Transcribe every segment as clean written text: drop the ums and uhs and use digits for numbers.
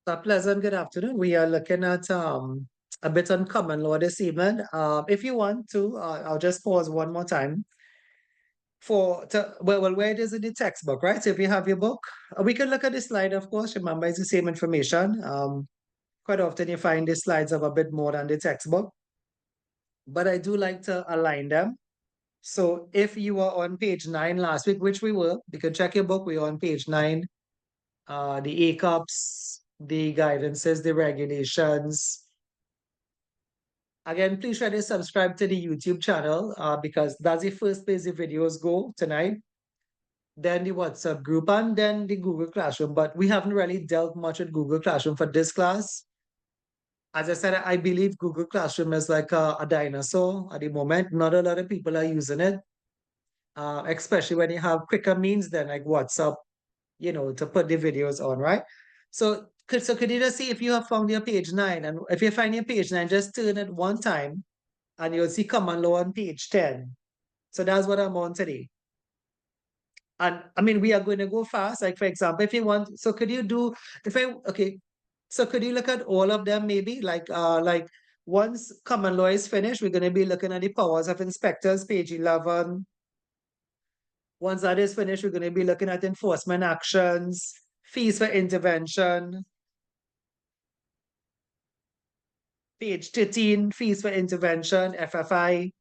A pleasant good afternoon. We are looking at a bit on common law this evening. If you want to, I'll just pause one more time well, where it is in the textbook, right? So if you have your book, we can look at the slide, of course. Remember, it's the same information. Quite often you find the slides have a bit more than the textbook, but I do like to align them. So if you were on page 9 last week, which we were, you can check your book. We're on page 9. The ACOPs, the guidances, the regulations. Again, please try to subscribe to the YouTube channel because that's the first place the videos go tonight. Then the WhatsApp group and then the Google Classroom. But we haven't really dealt much with Google Classroom for this class. As I said, I believe Google Classroom is like a dinosaur at the moment. Not a lot of people are using it, especially when you have quicker means than like WhatsApp, to put the videos on, right? So could you just see if you have found your page 9? And if you find your page 9, just turn it one time and you'll see common law on page 10. So that's what I'm on today. And I mean, we are going to go fast. Like, for example, if you want, so could you do, okay, so could you look at all of them maybe? Like once common law is finished, we're going to be looking at the powers of inspectors, page 11. Once that is finished, we're going to be looking at enforcement actions, fees for intervention. Page 13, fees for intervention, FFI.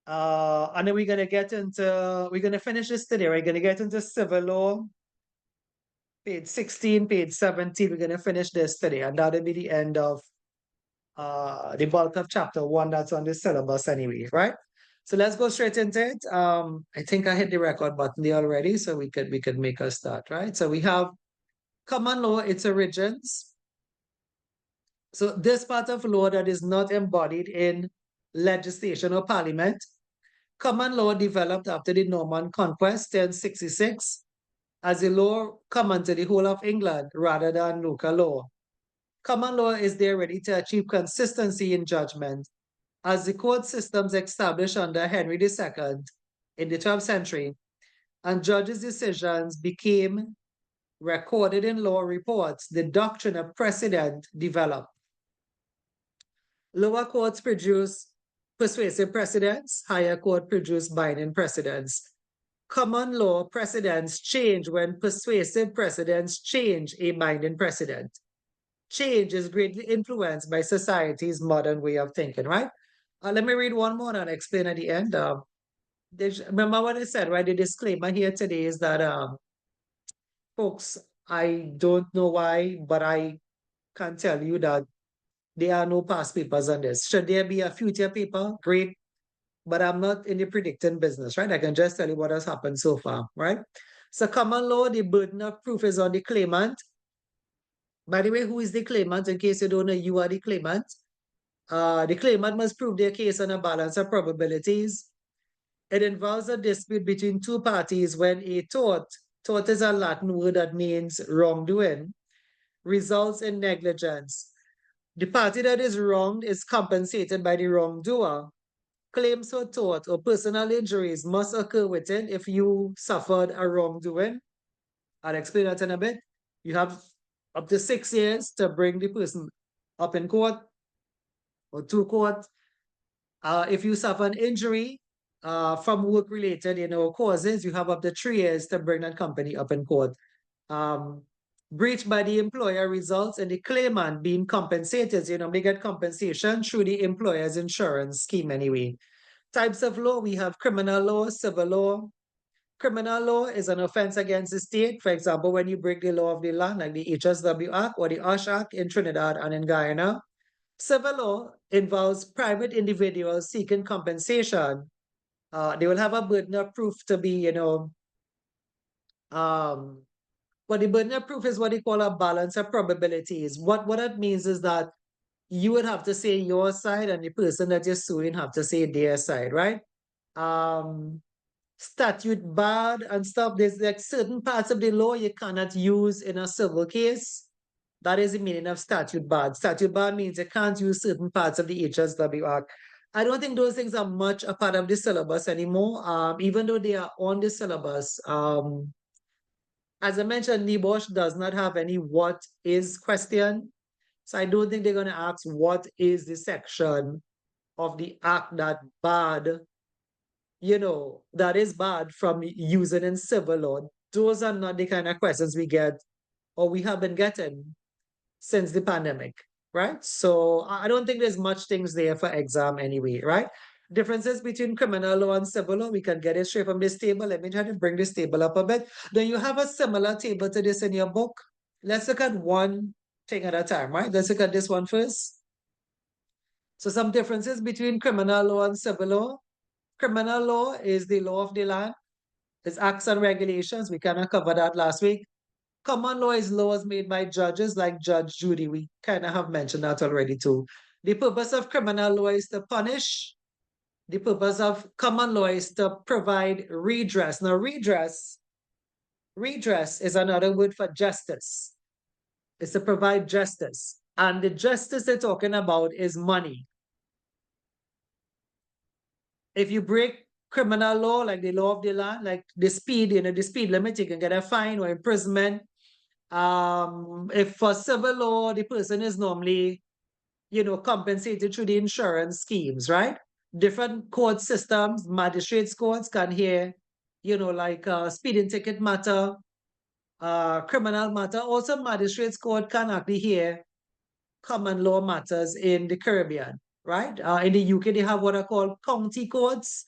And then we're going to finish this today. We're going to get into civil law. Page 16, page 17, we're going to finish this today. And that'll be the end of the bulk of chapter 1 that's on the syllabus anyway, right? So let's go straight into it. I think I hit the record button there already, so we could make a start, right? So we have common law, its origins. So this part of law that is not embodied in legislation or parliament, common law developed after the Norman Conquest, 1066, as a law common to the whole of England rather than local law. Common law is there ready to achieve consistency in judgment, as the court systems established under Henry II in the 12th century, and judges' decisions became recorded in law reports, the doctrine of precedent developed. Lower courts produce persuasive precedents, higher court produce binding precedents. Common law precedents change when persuasive precedents change a binding precedent. Change is greatly influenced by society's modern way of thinking, right? Let me read one more and explain at the end. Remember what I said, right? The disclaimer here today is that, folks, I don't know why, but I can tell you that there are no past papers on this. Should there be a future paper? Great. But I'm not in the predicting business, right? I can just tell you what has happened so far, right? So common law, the burden of proof is on the claimant. By the way, who is the claimant? In case you don't know, you are the claimant. The claimant must prove their case on a balance of probabilities. It involves a dispute between two parties when a tort is a Latin word that means wrongdoing, results in negligence. The party that is wronged is compensated by the wrongdoer. Claims for tort or personal injuries must occur within if you suffered a wrongdoing. I'll explain that in a bit. You have up to 6 years to bring the person up in court or to court. If you suffer an injury from work-related, causes, you have up to 3 years to bring that company up in court. Breach by the employer results in the claimant being compensated. They get compensation through the employer's insurance scheme anyway. Types of law, we have criminal law, civil law. Criminal law is an offense against the state. For example, when you break the law of the land, like the HSW Act or the Ash Act in Trinidad and in Guyana. Civil law involves private individuals seeking compensation. They will have a burden of proof to be, but the burden of proof is what they call a balance of probabilities. What that means is that you would have to say your side and the person that you're suing have to say their side, right? Statute barred and stuff. There's like certain parts of the law you cannot use in a civil case. That is the meaning of statute barred. Statute barred means you can't use certain parts of the HSW Act. I don't think those things are much a part of the syllabus anymore, even though they are on the syllabus. As I mentioned, NEBOSH does not have any what is question. So I don't think they're going to ask what is the section of the act that bad, that is bad from using in civil law. Those are not the kind of questions we get or we have been getting since the pandemic, right? So I don't think there's much things there for exam anyway, right? Differences between criminal law and civil law, we can get it straight from this table. Let me try to bring this table up a bit. Then you have a similar table to this in your book. Let's look at one thing at a time, right? Let's look at this one first. So some differences between criminal law and civil law. Criminal law is the law of the land. It's acts and regulations. We kind of covered that last week. Common law is laws made by judges like Judge Judy. We kind of have mentioned that already too. The purpose of criminal law is to punish. The purpose of common law is to provide redress. Now, redress is another word for justice. It's to provide justice. And the justice they're talking about is money. If you break criminal law, like the law of the land, like the speed, the speed limit, you can get a fine or imprisonment. If for civil law, the person is normally, compensated through the insurance schemes, right? Different court systems, magistrates courts can hear, like speeding ticket matter, criminal matter. Also, magistrates court can actually hear common law matters in the Caribbean, right? In the UK, they have what are called county courts.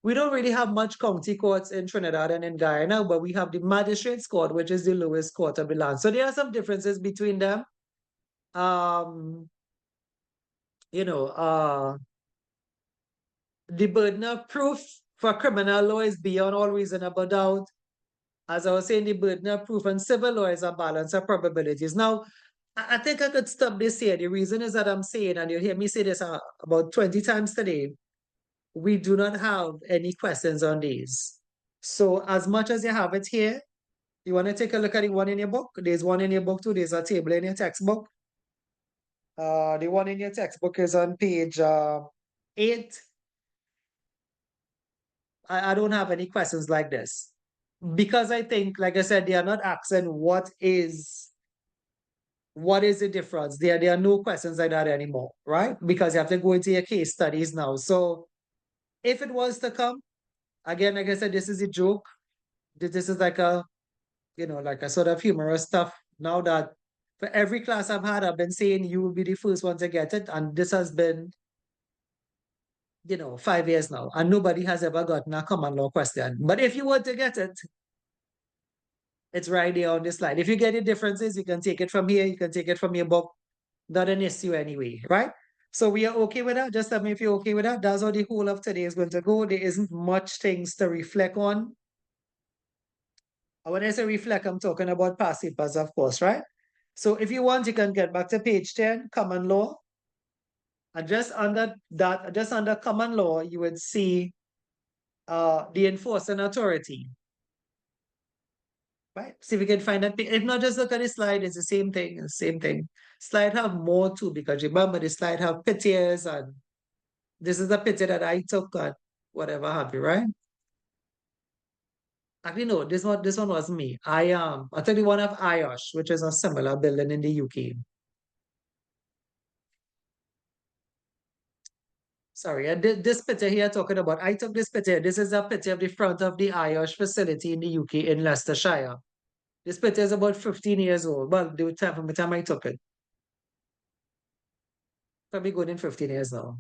We don't really have much county courts in Trinidad and in Guyana, but we have the magistrates court, which is the lowest court of the land. So there are some differences between them. You know, the burden of proof for criminal law is beyond all reasonable doubt. As I was saying, the burden of proof and civil law is a balance of probabilities. Now, I think I could stop this here. The reason is that I'm saying, and you'll hear me say this about 20 times today, we do not have any questions on these. So as much as you have it here, you want to take a look at the one in your book. There's one in your book too. There's a table in your textbook. The one in your textbook is on page 8. I don't have any questions like this. Because I think, like I said, they are not asking what is the difference. There are no questions like that anymore, right? Because you have to go into your case studies now. So if it was to come, again, like I said, this is a joke. This is like a, like a sort of humorous stuff. Now that for every class I've had, I've been saying you will be the first one to get it. And this has been, 5 years now. And nobody has ever gotten a common law question. But if you were to get it, it's right there on the slide. If you get the differences, you can take it from here. You can take it from your book. Not an issue anyway, right? So we are okay with that. Just tell me if you're okay with that. That's how the whole of today is going to go. There isn't much things to reflect on. When I say reflect, I'm talking about past papers, of course, right? So if you want, you can get back to page 10, common law. And just under that, just under common law, you would see the enforcing authority. Right? See if we can find that. If not, just look at the slide. It's the same thing. It's the same thing. Slide have more too, because remember the slide have pictures, and this is a picture that I took and whatever have you, right? Actually, no, this one wasn't me. I took the one of IOSH, which is a similar building in the UK. Sorry, this picture here talking about, I took this picture. This is a picture of the front of the IOSH facility in the UK in Leicestershire. This picture is about 15 years old. Well, from the time I took it. Probably good in 15 years now.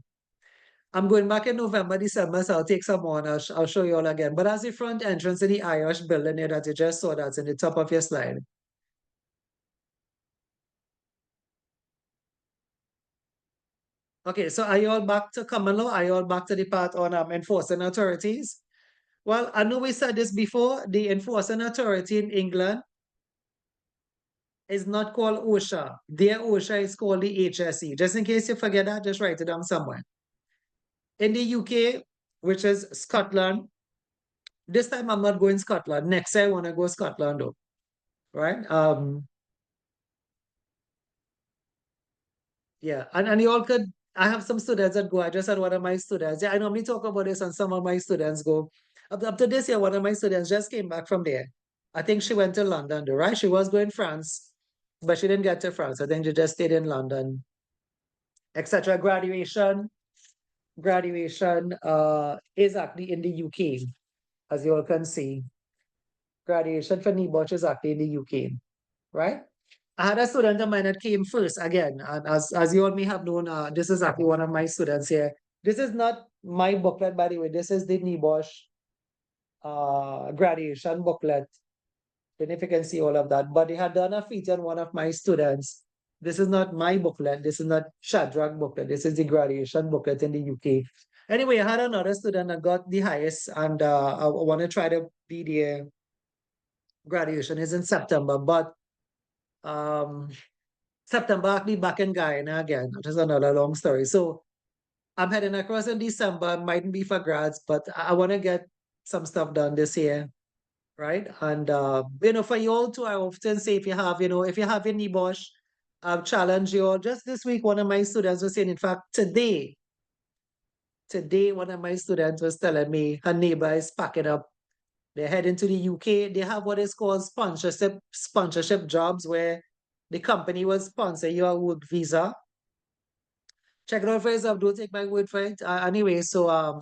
I'm going back in November, December, so I'll take some more and I'll show you all again. But that's the front entrance to the IOSH building here that you just saw, that's in the top of your slide. Okay, so are you all back to common law? Are you all back to the part on enforcing authorities? Well, I know we said this before, the enforcing authority in England is not called OSHA. Their OSHA is called the HSE. Just in case you forget that, just write it down somewhere. In the UK, which is Scotland, this time I'm not going Scotland. Next time I want to go Scotland though, right? Yeah, and you all could, I have some students that go, I just had one of my students. Yeah, I normally talk about this and some of my students go. Up to this year, one of my students just came back from there. I think she went to London, though, right? She was going France, but she didn't get to France. I think she just stayed in London, etc. Graduation is actually in the UK, as you all can see. Graduation for NEBOSH is actually in the UK, right? I had a student of mine that came first again, and as you all may have known, this is actually one of my students here. This is not my booklet, by the way. This is the NEBOSH graduation booklet. Don't know if you can see all of that, but they had done a feature on one of my students. This is not my booklet. This is not Shadrach booklet. This is the graduation booklet in the UK. Anyway, I had another student that got the highest, and I want to try to be there. Graduation is in September, but um, September I'll be back in Guyana again. That is another long story. So I'm heading across in December. Mightn't be for grads, but I want to get some stuff done this year, right? And for you all too, I often say if you have, if you have a NEBOSH, challenge you all. Just this week, one of my students was saying, in fact, today, one of my students was telling me her neighbor is packing up. They're heading to the UK. They have what is called sponsorship jobs where the company will sponsor your work visa. Check it out for yourself. Don't take my word for it. Anyway, so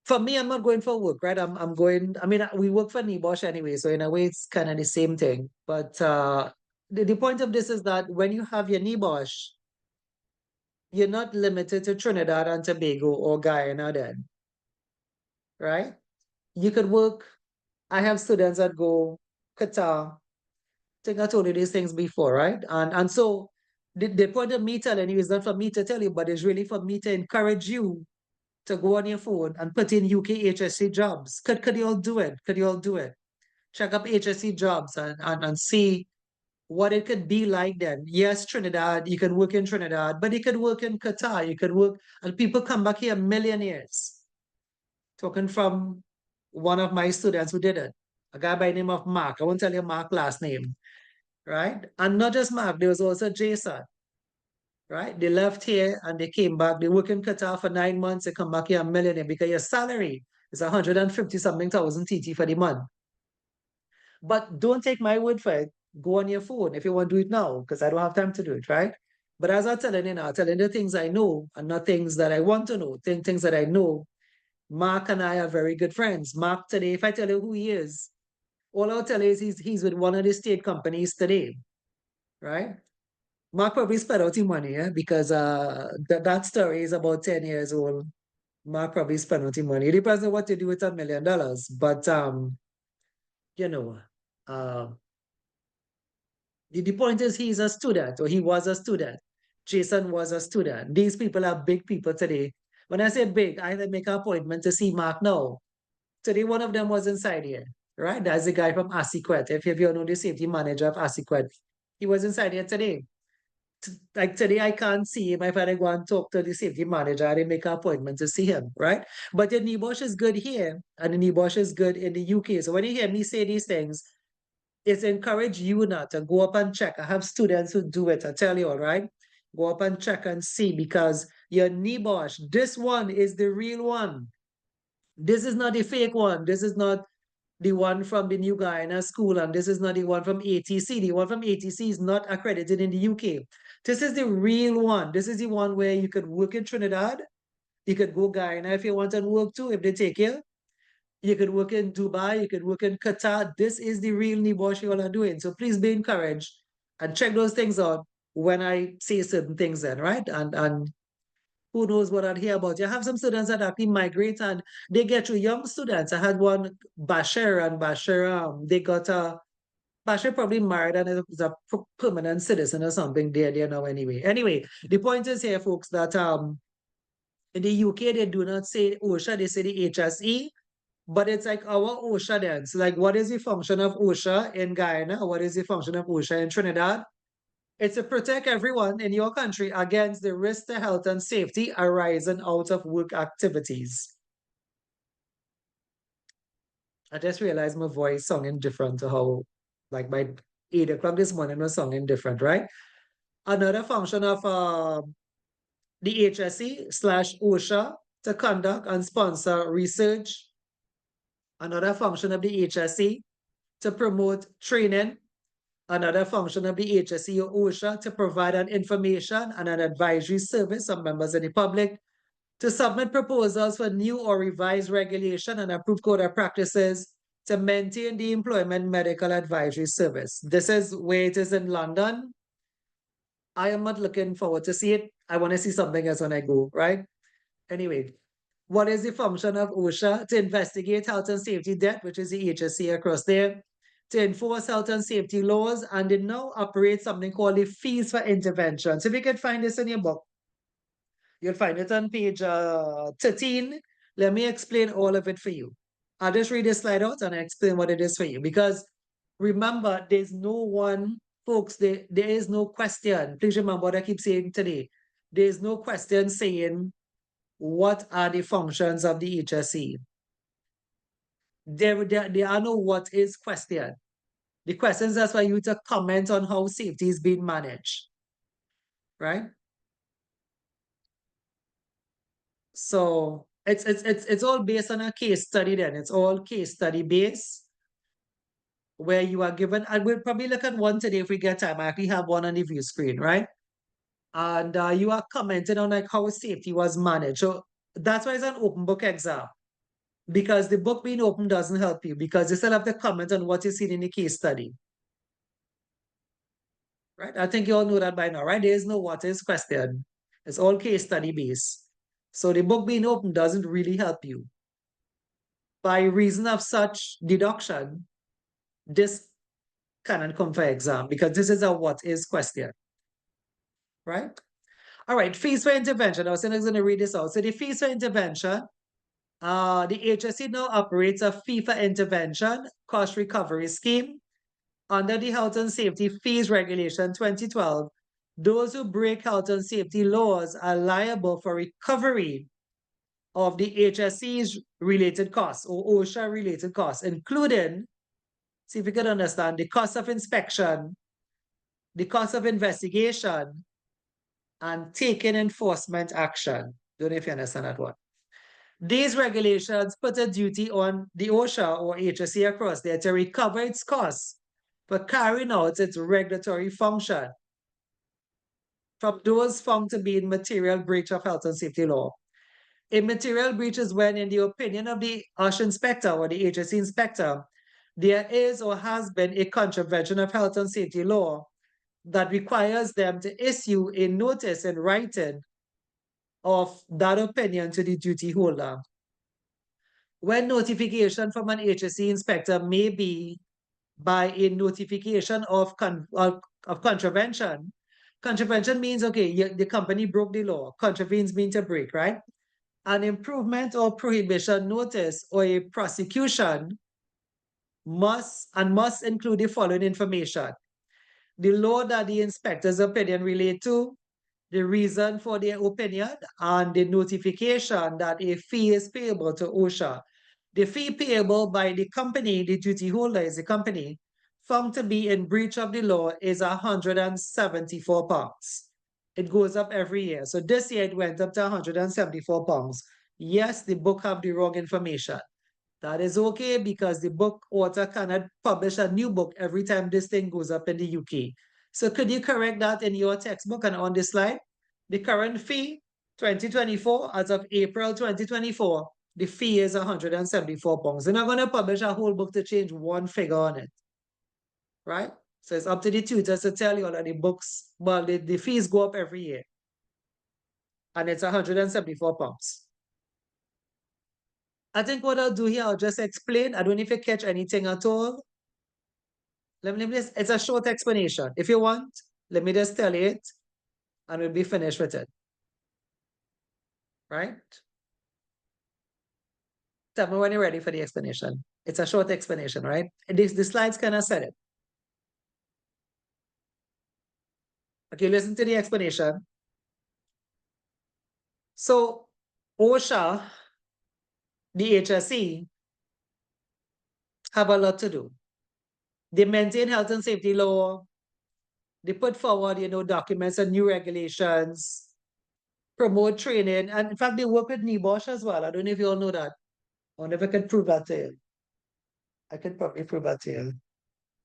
for me, I'm not going for work, right? I'm going. I mean, we work for NEBOSH anyway, so in a way, it's kind of the same thing. But the point of this is that when you have your NEBOSH, you're not limited to Trinidad and Tobago or Guyana, then, right? You could work. I have students that go Qatar. I think I told you these things before, right? And so the point of me telling you is not for me to tell you, but it's really for me to encourage you to go on your phone and put in UK HSC jobs. Could you all do it? Could you all do it? Check up HSC jobs and see what it could be like then. Yes, Trinidad, you can work in Trinidad, but you could work in Qatar, you could work, and people come back here millionaires. Talking from one of my students who did it, a guy by the name of Mark. I won't tell you Mark's last name, right? And not just Mark, there was also Jason, right? They left here and they came back. They work in Qatar for 9 months. They come back here a millionaire because your salary is 150 something thousand TT for the month. But don't take my word for it. Go on your phone if you want to do it now, because I don't have time to do it, right? But as I'm telling you now, I'm telling you things I know and not things that I want to know, things that I know. Mark and I are very good friends. Mark today, if I tell you who he is, all I'll tell you is he's with one of the state companies today, right? Mark probably spent out his money, yeah, because that story is about 10 years old. Mark probably spent out his money. It depends on what to do with $1 million. But you know, uh, the point is he's a student, or he was a student. Jason was a student. These people are big people today. When I say big, I make an appointment to see Mark now. Today, one of them was inside here, right? That's the guy from Asiquet. If you know the safety manager of Asiquet, he was inside here today. Like today, I can't see him. If I go and talk to the safety manager, I make an appointment to see him, right? But the NEBOSH is good here, and the NEBOSH is good in the UK. So when you hear me say these things, it's encourage you not to go up and check. I have students who do it. I tell you, all right, go up and check and see because your NEBOSH, this one is the real one. This is not the fake one. This is not the one from the New Guyana school, and this is not the one from ATC. The one from ATC is not accredited in the UK. This is the real one. This is the one where you could work in Trinidad. You could go Guyana if you want to work too, if they take you. You could work in Dubai, you could work in Qatar. This is the real NEBOSH you all are doing. So please be encouraged and check those things out when I say certain things then, right? And who knows what I'd hear about. You have some students that actually migrate and they get through young students. I had one, Bashir, and Bashir, they got a, Bashir probably married and is a permanent citizen or something there now anyway. Anyway, the point is here, folks, that in the UK, they do not say OSHA, they say the HSE. But it's like our OSHA then. So like, what is the function of OSHA in Guyana? What is the function of OSHA in Trinidad? It's to protect everyone in your country against the risk to health and safety arising out of work activities. I just realized my voice sounding different to how, like by 8 o'clock this morning was sounding different, right? Another function of the HSE/OSHA to conduct and sponsor research. Another function of the HSE to promote training. Another function of the HSE or OSHA to provide an information and an advisory service on members of the public, to submit proposals for new or revised regulation and approved code of practices, to maintain the employment medical advisory service. This is where it is in London. I am not looking forward to see it. I want to see something else when I go, right? Anyway, what is the function of OSHA? To investigate health and safety debt, which is the HSE across there, to enforce health and safety laws, and they now operate something called the fees for intervention. So if you can find this in your book, you'll find it on page 13. Let me explain all of it for you. I'll just read this slide out and explain what it is for you. Because remember, there's no one, folks, there is no question. Please remember what I keep saying today. There's no question saying, what are the functions of the HSE? There are no what is question. The question is just for you to comment on how safety is being managed, right? So it's all based on a case study then. It's all case study based where you are given, and we'll probably look at one today if we get time. I actually have one on the view screen, right? And you are commenting on like how safety was managed. So that's why it's an open book exam. Because the book being open doesn't help you because you still have to comment on what you see in the case study. Right? I think you all know that by now, right? There is no what is question. It's all case study based. So the book being open doesn't really help you. By reason of such deduction, this cannot come for exam because this is a what is question. Right? All right, fees for intervention. I was going to read this out. So the fees for intervention, the HSE now operates a fee for intervention cost recovery scheme. Under the Health and Safety Fees Regulation 2012, those who break health and safety laws are liable for recovery of the HSE's related costs or OSHA related costs, including, see if you can understand, the cost of inspection, the cost of investigation, and taking enforcement action. Don't know if you understand that one. These regulations put a duty on the OSHA or HSE across there to recover its costs for carrying out its regulatory function from those found to be in material breach of health and safety law. A material breach is when, in the opinion of the OSHA inspector or the HSE inspector, there is or has been a contravention of health and safety law that requires them to issue a notice in writing of that opinion to the duty holder. When notification from an HSE inspector may be by a notification of contravention. Contravention means, okay, the company broke the law. Contravenes means to break, right? An improvement or prohibition notice or a prosecution must include the following information: the law that the inspector's opinion relate to, the reason for their opinion, and the notification that a fee is payable to OSHA. The fee payable by the company, the duty holder is the company, found to be in breach of the law is £174. It goes up every year. So this year it went up to £174. Yes, the book have the wrong information. That is okay because the book author cannot publish a new book every time this thing goes up in the UK. So could you correct that in your textbook and on this slide? The current fee, 2024, as of April 2024, the fee is £174. They're not going to publish a whole book to change one figure on it, right? So it's up to the tutors to tell you all that the books, well, the fees go up every year. And it's £174. I think what I'll do here, I'll just explain. I don't know if you catch anything at all. Let me just, it's a short explanation. If you want, let me just tell you it and we'll be finished with it. Right? Tell me when you're ready for the explanation. It's a short explanation, right? The slides kind of said it. Okay, listen to the explanation. So, OSHA, the HSE, have a lot to do. They maintain health and safety law. They put forward, documents and new regulations, promote training, and in fact, they work with NEBOSH as well. I don't know if you all know that. I wonder if I can prove that to you. I can probably prove that to you.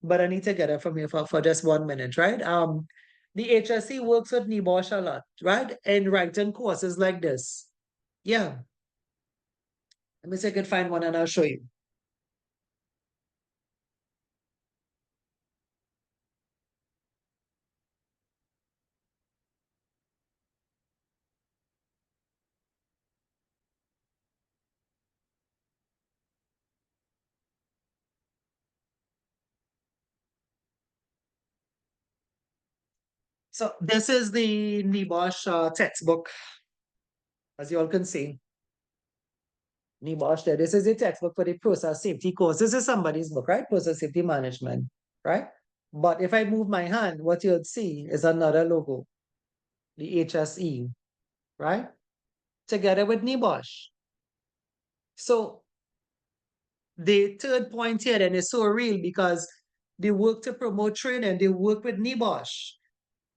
but I need to get it from you for just 1 minute, right? The HSC works with NEBOSH a lot, right? In writing courses like this. Yeah. Let me see if I can find one and I'll show you. So this is the NEBOSH textbook, as you all can see. NEBOSH there. This is the textbook for the process safety course. This is somebody's book, right? Process safety management, right? But if I move my hand, what you'll see is another logo, the HSE, right? Together with NEBOSH. So the third point here then is so real because they work to promote training, they work with NEBOSH.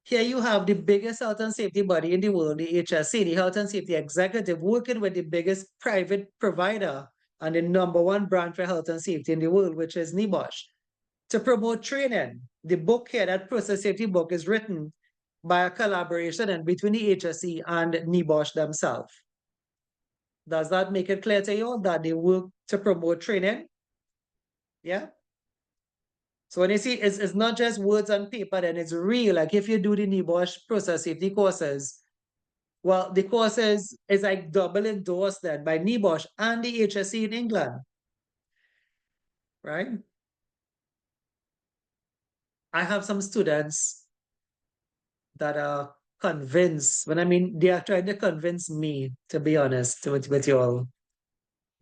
Here you have the biggest health and safety body in the world, the HSC, the Health and Safety Executive, working with the biggest private provider and the #1 brand for health and safety in the world, which is NEBOSH, to promote training. The book here, that process safety book, is written by a collaboration and between the HSC and NEBOSH themselves. Does that make it clear to you that they work to promote training? Yeah. So when you see it's not just words on paper, then it's real. Like if you do the NEBOSH process safety courses, well, the courses is like double endorsed then by NEBOSH and the HSC in England, right? I have some students that are convinced, when I mean they are trying to convince me, to be honest, with you all,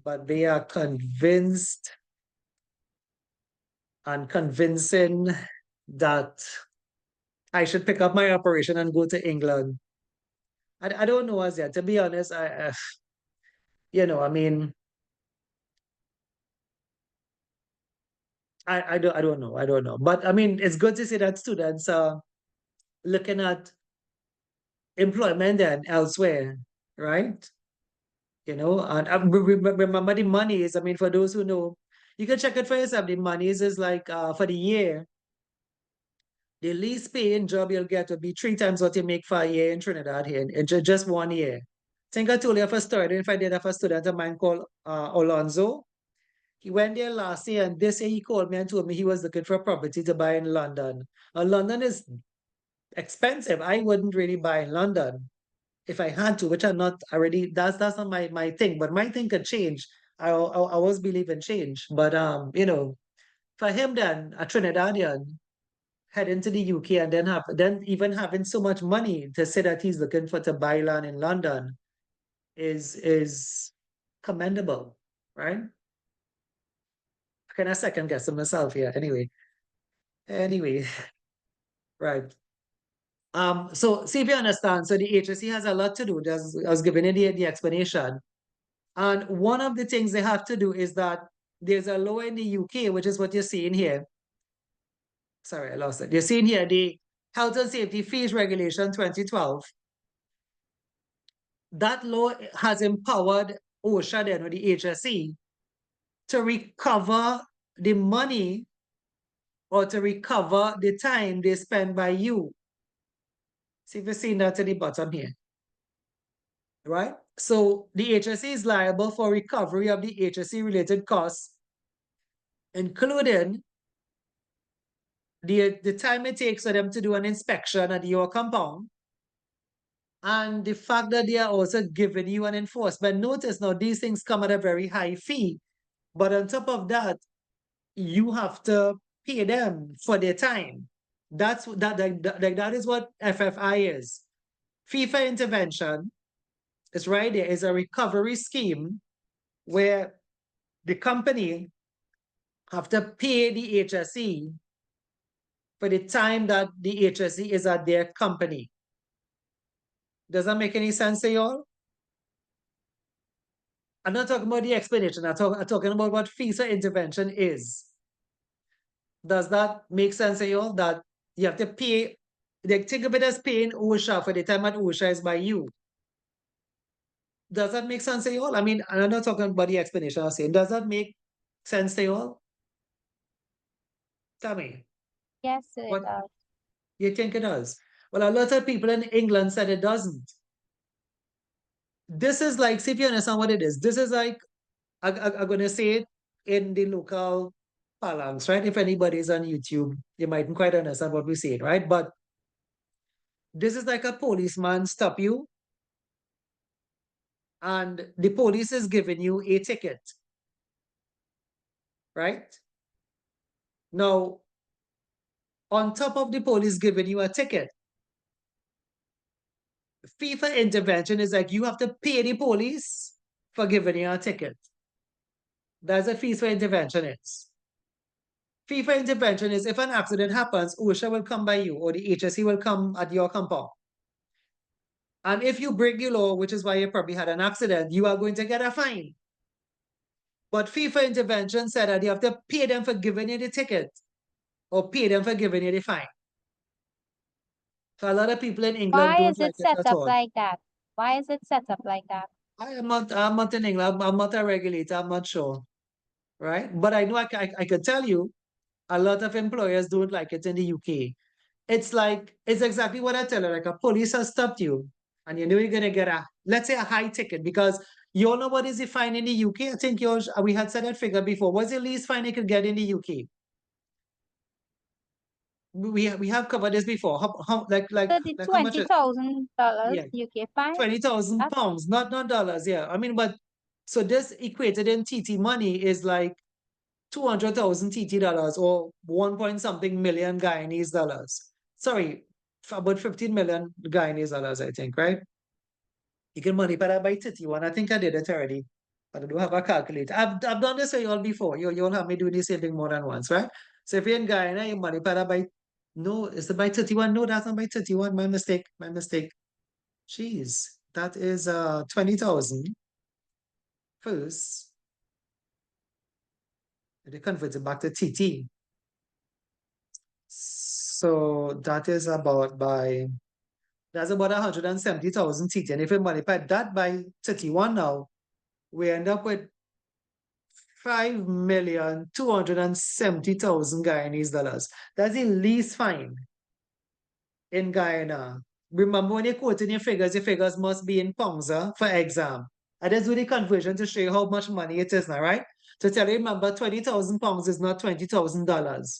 but they are convinced and convincing that I should pick up my operation and go to England. I don't know as yet, to be honest. I mean, I don't know. But I mean, it's good to see that students are looking at employment and elsewhere, right? And remember the monies. I mean, for those who know, you can check it for yourself. The monies is like for the year, the least paying job you'll get will be 3 times what you make for a year in Trinidad here in just 1 year. I think I told you of a story. If I did have a student of mine called Alonzo. He went there last year, and this year he called me and told me he was looking for a property to buy in London. London is expensive. I wouldn't really buy in London if I had to, which I'm not already. That's not my thing. But my thing could change. I always believe in change. But for him then, a Trinidadian heading to the UK and then even having so much money to say that he's looking for to buy land in London is commendable, right? Can I second guess myself here? Anyway, right. So see if you understand. So the HSC has a lot to do. I was giving you the explanation. And one of the things they have to do is that there's a law in the UK, which is what you're seeing here. Sorry, I lost it. You're seeing here the Health and Safety Fees Regulation 2012. That law has empowered OSHA then, or the HSC, to recover the money or to recover the time they spend by you. See if you're seeing that at the bottom here. Right? So the HSC is liable for recovery of the HSC related costs, including the time it takes for them to do an inspection at your compound, and the fact that they are also giving you an enforcement notice. Now, these things come at a very high fee, but on top of that, you have to pay them for their time. That is what FFI is. Fee for intervention is right there. Is a recovery scheme where the company have to pay the HSE for the time that the HSE is at their company. Does that make any sense to y'all? I'm not talking about the explanation. I'm talking about what fees for intervention is. Does that make sense to y'all? That you have to pay, they think of it as paying OSHA for the time that OSHA is by you. Does that make sense to y'all? I mean, I'm not talking about the explanation I'm saying. Does that make sense to y'all? Tell me. Yes, it What does. you think it does? Well, a lot of people in England said it doesn't. This is like, see if you understand what it is. This is like, I'm going to say it in the local parlance, right? If anybody's on YouTube, you mightn't quite understand what we're saying, right? But this is like a policeman stop you, and the police is giving you a ticket, right? Now, on top of the police giving you a ticket, fee for intervention is like you have to pay the police for giving you a ticket. That's what fees for intervention is. Fee for intervention is if an accident happens, OSHA will come by you or the HSE will come at your compound. And if you break the law, which is why you probably had an accident, you are going to get a fine. But fee for intervention said that you have to pay them for giving you the ticket or pay them for giving you the fine. So a lot of people in England Why don't is like it it set at up all. like that? Why is it set up like that? I'm not in England. I'm not a regulator. I'm not sure. Right. But I know I could tell you a lot of employers don't like it in the UK. It's like, it's exactly what I tell you. Like a police has stopped you and you know you're going to get a, let's say a high ticket because you all know what is the fine in the UK. I think yours, we had said that figure before. What's the least fine you could get in the UK? We have covered this before. So the Like how much is, $20 yeah, UK fine? 20,000 That's pounds, not dollars. Yeah. I mean, but so this equated in TT money is like 200,000 TT dollars or 1 point something million Guyanese dollars. Sorry, about 15 million Guyanese dollars, I think, right? You can money para by 31. I think I did it already, but I don't have a calculator. I've done this for you all before. You all have me doing the same thing more than once, right? So if you're in Guyana, you money para by, no, is it by 31? No, that's not by 31. My mistake. My mistake. Jeez, that is 20,000 first. They convert it back to TT. So that is about by, that's about 170,000 TT. And if you multiply that by 31 now, we end up with 5,270,000 Guyanese dollars. That's the least fine in Guyana. Remember when you're quoting your figures must be in pounds for exam. I just do the conversion to show you how much money it is now, right? To tell you, remember, 20,000 pounds is not $20,000.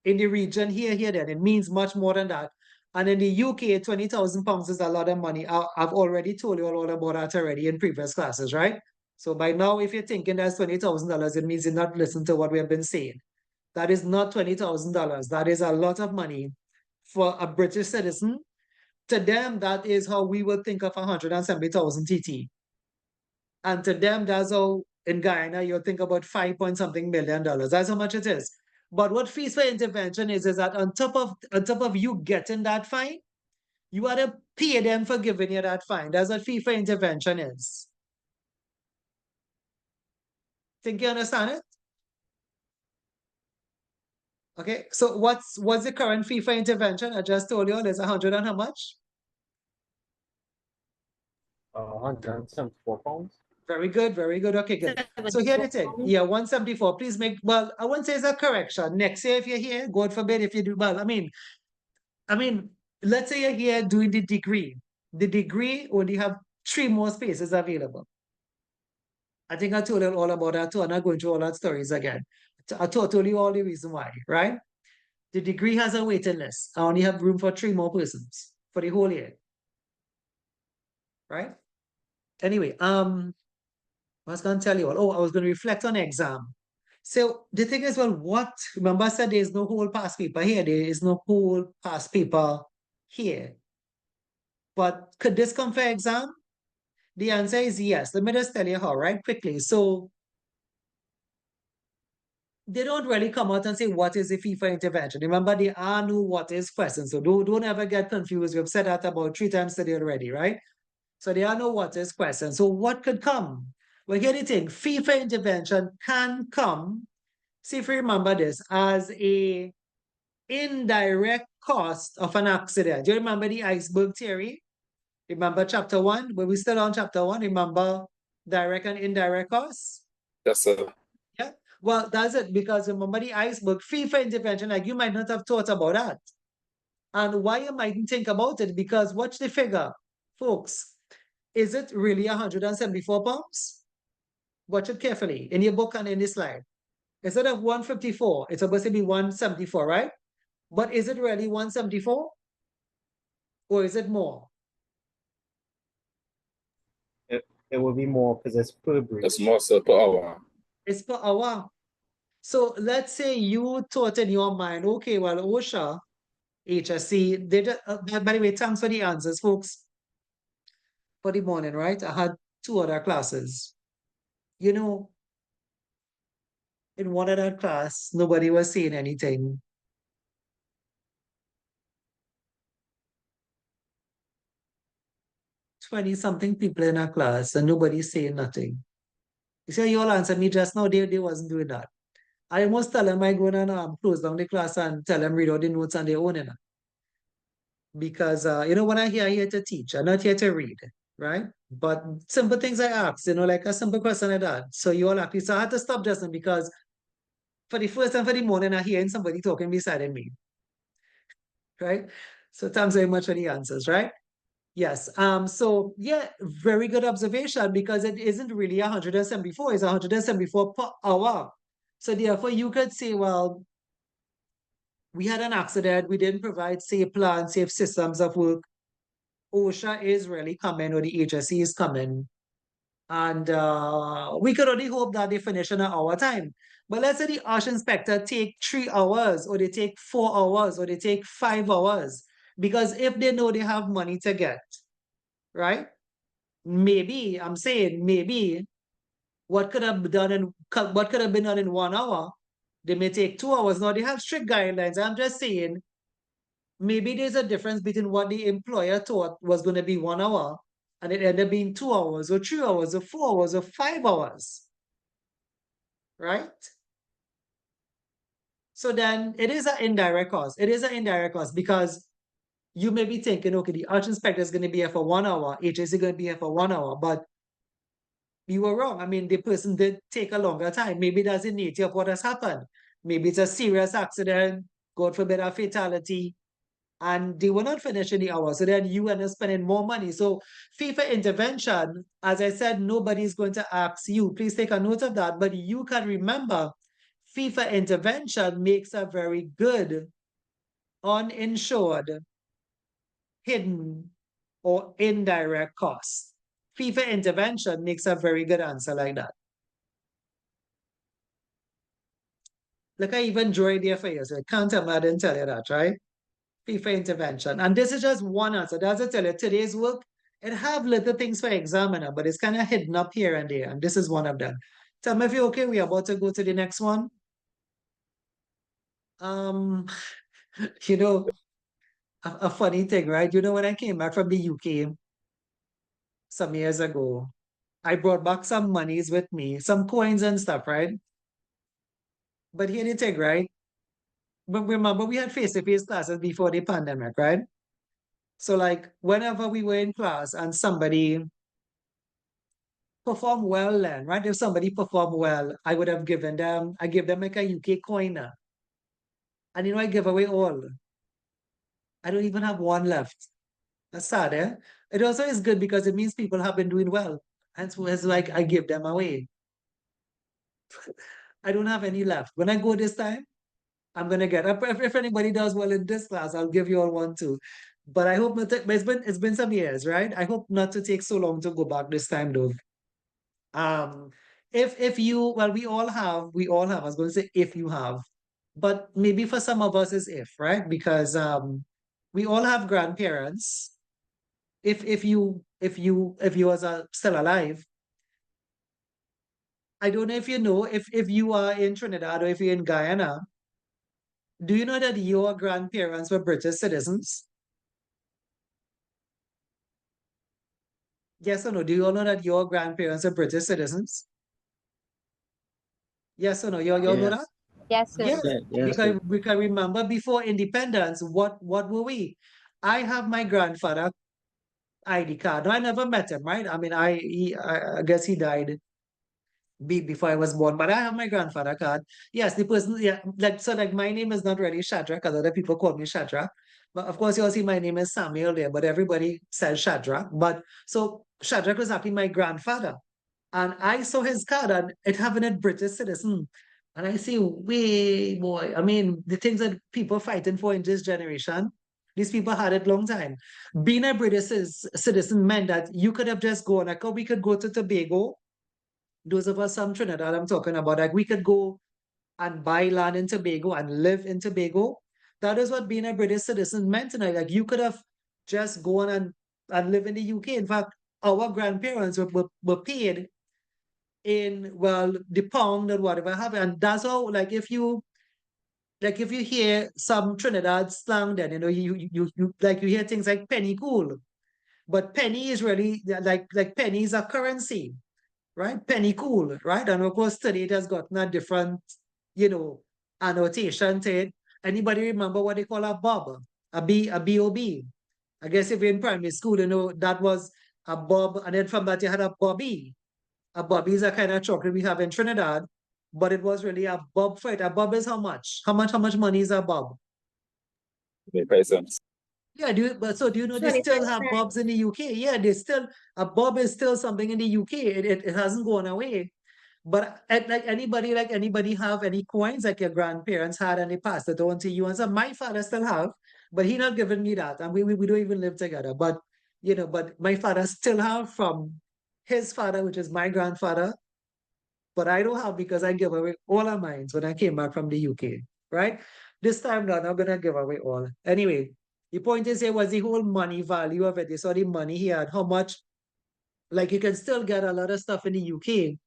In the region here, then it means much more than that. And in the UK, 20,000 pounds is a lot of money. I've already told you all about that already in previous classes, right? So by now, if you're thinking that's $20,000, it means you're not listening to what we have been saying. That is not $20,000. That is a lot of money for a British citizen. To them, that is how we would think of 170,000 TT. And to them, that's how in Guyana, you'll think about 5 point something million dollars. That's how much it is. But what fees for intervention is that on top of you getting that fine, you are to pay them for giving you that fine. That's what fee for intervention is. Think you understand it? Okay, so what's the current fee for intervention? I just told you there's 100 and how much? 174 pounds. Very good, very good. Okay, good. So here the thing. Yeah, 174. Please make, well, I wouldn't say it's a correction. Next year, if you're here, God forbid if you do well. I mean, let's say you're here doing the degree. The degree only have 3 more spaces available. I think I told you all about that too. I'm not going through all that stories again. I told you all the reason why, right? The degree has a waiting list. I only have room for 3 more persons for the whole year. Right? Anyway, I was going to tell you all. Oh, I was going to reflect on exam. So the thing is, well, remember I said there's no whole past paper here. There is no whole past paper here. But could this come for exam? The answer is yes. Let me just tell you how, right? Quickly. So they don't really come out and say what is the fee for intervention. Remember, they are no what is questions. So don't ever get confused. We've said that about 3 times today already, right? So there are no what is questions. So what could come? Well, here the thing, fee for intervention can come, see if you remember this, as a indirect cost of an accident. Do you remember the iceberg theory? Remember chapter 1? But we're still on chapter 1. Remember direct and indirect costs? Yes, sir. Yeah. Well, that's it, because remember the iceberg fee for intervention, like you might not have thought about that. And why you mightn't think about it, because watch the figure, folks. Is it really 174 pounds? Watch it carefully in your book and in this slide. Instead of 154, it's supposed to be 174, right? But is it really 174? Or is it more? It will be more because it's per breach. It's more so per hour. It's per hour. So let's say you thought in your mind, okay, well, OSHA, HSC, they just, by the way, thanks for the answers, folks. For the morning, right? I had 2 other classes. You know, in one of that class, nobody was saying anything. 20-something people in a class and nobody's saying nothing. You see, you all answered me just now, they wasn't doing that. I almost tell them I go and close down the class and tell them read out the notes on their own. Because, you know, when I'm here to teach, I'm not here to read, right? But simple things I ask, you know, like a simple question like that. So you all happy. So I had to stop just now because for the first time for the morning, I'm hearing somebody talking beside me, right? So thanks very much for the answers, right? Yes. So yeah, very good observation, because it isn't really 174, it's 174 per hour. So therefore you could say, well, we had an accident, we didn't provide safe plans, safe systems of work. OSHA is really coming, or the HSC is coming. And we could only hope that they finish in an hour time. But let's say the arch inspector take 3 hours, or they take 4 hours, or they take 5 hours. Because if they know they have money to get, right? Maybe, I'm saying, maybe what could have been done in 1 hour, they may take 2 hours. Now they have strict guidelines. I'm just saying, maybe there's a difference between what the employer thought was going to be 1 hour, and it ended up being 2 hours, or 3 hours, or 4 hours, or 5 hours. Right? So then it is an indirect cost. It is an indirect cost, because you may be thinking, okay, the arch inspector is going to be here for 1 hour, HSC is going to be here for 1 hour, but you were wrong. I mean, the person did take a longer time. Maybe that's the nature of what has happened. Maybe it's a serious accident, God forbid a fatality, and they were not finishing the hour. So then you end up spending more money. So fee for intervention, as I said, nobody's going to ask you. Please take a note of that. But you can remember, fee for intervention makes a very good uninsured, hidden, or indirect cost. Fee for intervention makes a very good answer like that. Look, I even drew it there for you. So I can't tell me I didn't tell you that, right? Fee for intervention. And this is just one answer. That's I tell you, today's work, it have little things for examiner, but it's kind of hidden up here and there. And this is one of them. Tell me if you're okay. We're about to go to the next one. You know, a funny thing, right? You know, when I came back from the UK some years ago, I brought back some monies with me, some coins and stuff, right? But here the thing, right? But remember, we had face-to-face classes before the pandemic, right? So like whenever we were in class and somebody performed well then, right? If somebody performed well, I would have given them, I give them like a UK coin. And you know, I give away all. I don't even have one left. That's sad, eh? It also is good because it means people have been doing well. And so it's like I give them away. I don't have any left. When I go this time, I'm gonna get if anybody does well in this class, I'll give you all one too. But I hope not to, but it's been some years, right? I hope not to take so long to go back this time though. If you, well, we all have, I was going to say if you have, but maybe for some of us is if, right? Because we all have grandparents. If you was still alive, I don't know if you know, if you are in Trinidad or if you're in Guyana, do you know that your grandparents were British citizens? Yes or no? Do you all know that your grandparents are British citizens? Yes or no? You all know that? Yes, sir. Yes, Yes. we can remember before independence, what were we? I have my grandfather ID card. No, I never met him, right? I mean, I guess he died before I was born, but I have my grandfather card. Yes, the person, yeah, like so, like my name is not really Shadrach, because other people call me Shadrach. But of course, you'll see my name is Samuel there, but everybody says Shadrach. But so Shadrach was actually my grandfather. And I saw his card and it having a British citizen. And I say, way boy, I mean, the things that people fighting for in this generation, these people had it long time. Being a British citizen meant that you could have just gone, like, oh, we could go to Tobago. Those of us from Trinidad I'm talking about, like we could go and buy land in Tobago and live in Tobago. That is what being a British citizen meant tonight. Like you could have just gone and live in the UK. In fact, our grandparents were paid in, well, the pound or whatever have, and that's how, like if you hear some Trinidad slang, then you like you hear things like penny cool, but penny is really like penny is a currency, right? Penny cool, right? And of course today it has gotten a different, annotation to it. Anybody remember what they call a bob? A bob? I guess if you're in primary school, that was a bob, and then from that you had a bobby. A bobby is a kind of chocolate we have in Trinidad, but it was really a bob for it. A bob is how much? How much money is a bob? $25. Yeah, do you know they still have bobs in the UK? Yeah, a bob is still something in the UK. It hasn't gone away. But like anybody have any coins like your grandparents had and they passed it on to you? And so my father still have, but he not giving me that. And we don't even live together. But but my father still have from his father, which is my grandfather. But I don't have because I give away all of mine when I came back from the UK, right? This time now, I'm not gonna give away all. Anyway, the point is here was the whole money value of it. You saw the money he had, how much, like you can still get a lot of stuff in the UK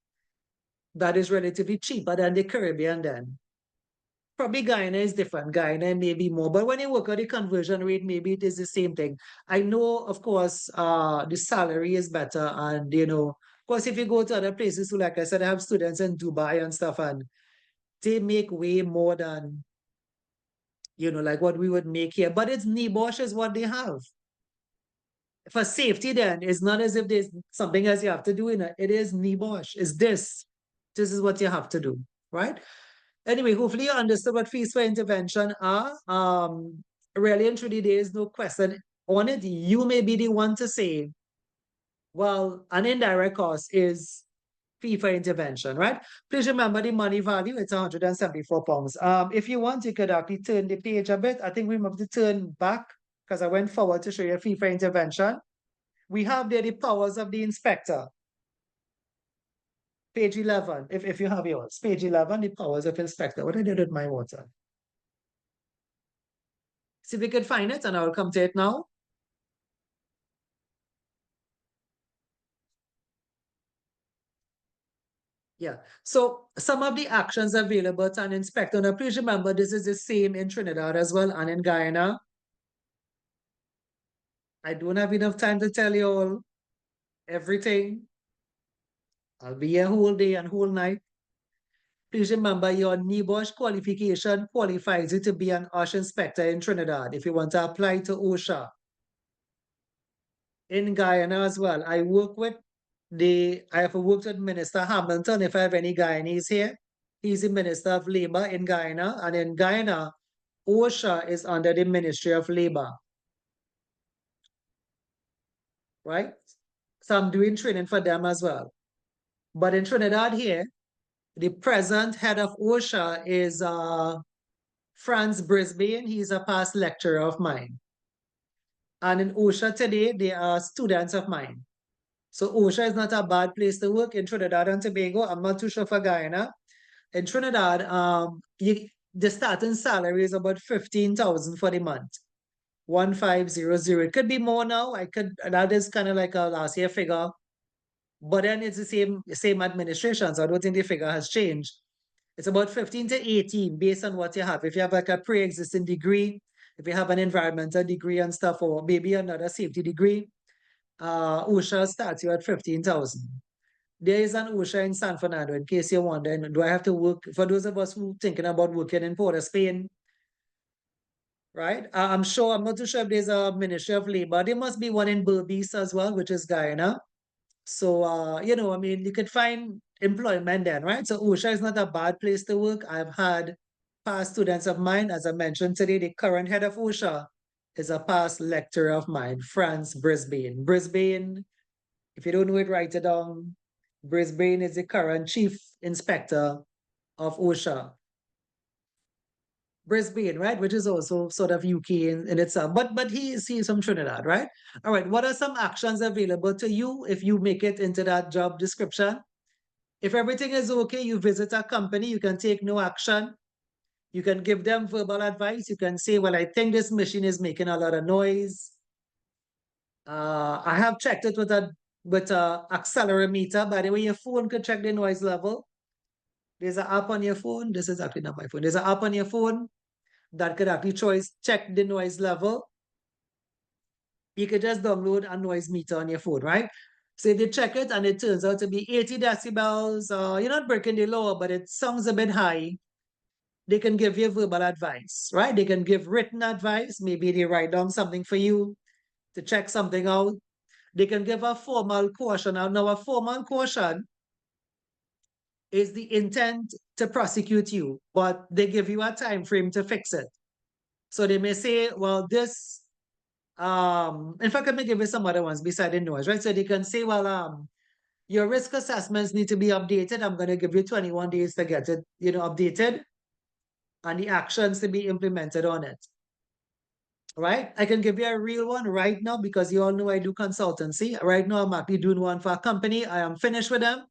that is relatively cheaper than the Caribbean then. Probably Guyana is different. Guyana may be more, but when you work out the conversion rate, maybe it is the same thing. I know, of course, the salary is better, and of course, if you go to other places, so like I said, I have students in Dubai and stuff, and they make way more than like what we would make here. But it's NEBOSH is what they have. For safety, then it's not as if there's something else you have to do in it. It is NEBOSH. It's this. This is what you have to do, right? Anyway, hopefully you understood what fees for intervention are. Really and truly, there is no question on it. You may be the one to say, well, an indirect cost is fee for intervention, right? Please remember the money value, it's £174. If you want, you could actually turn the page a bit. I think we have to turn back because I went forward to show you a fee for intervention. We have there the powers of the inspector. Page 11, if you have yours. Page 11, the powers of inspector. What I did with my water. See if we could find it, and I'll come to it now. Yeah, so some of the actions available to an inspector. Now, please remember, this is the same in Trinidad as well and in Guyana. I don't have enough time to tell you all everything. I'll be here whole day and whole night. Please remember your NEBOSH qualification qualifies you to be an OSH inspector in Trinidad if you want to apply to OSHA. In Guyana as well, I have worked with Minister Hamilton. If I have any Guyanese here, he's the Minister of Labor in Guyana, and in Guyana, OSHA is under the Ministry of Labor. Right? So I'm doing training for them as well. But in Trinidad here, the present head of OSHA is Franz Brisbane. He's a past lecturer of mine. And in OSHA today, they are students of mine. So OSHA is not a bad place to work in Trinidad and Tobago. I'm not too sure for Guyana. In Trinidad, the starting salary is about 15,000 for the month. 1500. It could be more now. That is kind of like a last year figure. But then it's the same administration, so I don't think the figure has changed. It's about 15 to 18 based on what you have. If you have like a pre-existing degree, if you have an environmental degree and stuff, or maybe another safety degree, OSHA starts you at 15,000. There is an OSHA in San Fernando, in case you're wondering, do I have to work? For those of us who thinking about working in Port of Spain, right? I'm not too sure if there's a Ministry of Labor. There must be one in Berbice as well, which is Guyana. So, I mean, you could find employment then, right? So OSHA is not a bad place to work. I've had past students of mine, as I mentioned today, the current head of OSHA is a past lecturer of mine, France Brisbane. Brisbane, if you don't know it, write it down. Brisbane is the current chief inspector of OSHA. Brisbane, right? Which is also sort of UK in itself. But he's from Trinidad, right? All right. What are some actions available to you if you make it into that job description? If everything is okay, you visit a company, you can take no action. You can give them verbal advice. You can say, well, I think this machine is making a lot of noise. I have checked it with a accelerometer. By the way, your phone could check the noise level. There's an app on your phone. This is actually not my phone. There's an app on your phone that could actually check the noise level. You could just download a noise meter on your phone, right? So if they check it and it turns out to be 80 decibels, you're not breaking the law, but it sounds a bit high, they can give you verbal advice, right? They can give written advice. Maybe they write down something for you to check something out. They can give a formal caution. Now, a formal caution is the intent to prosecute you, but they give you a time frame to fix it. So they may say, well, this, in fact, let me give you some other ones beside the noise, right? So they can say, well, your risk assessments need to be updated. I'm going to give you 21 days to get it, updated, and the actions to be implemented on it. Right? I can give you a real one right now because you all know I do consultancy. Right now, I'm actually doing one for a company. I am finished with them.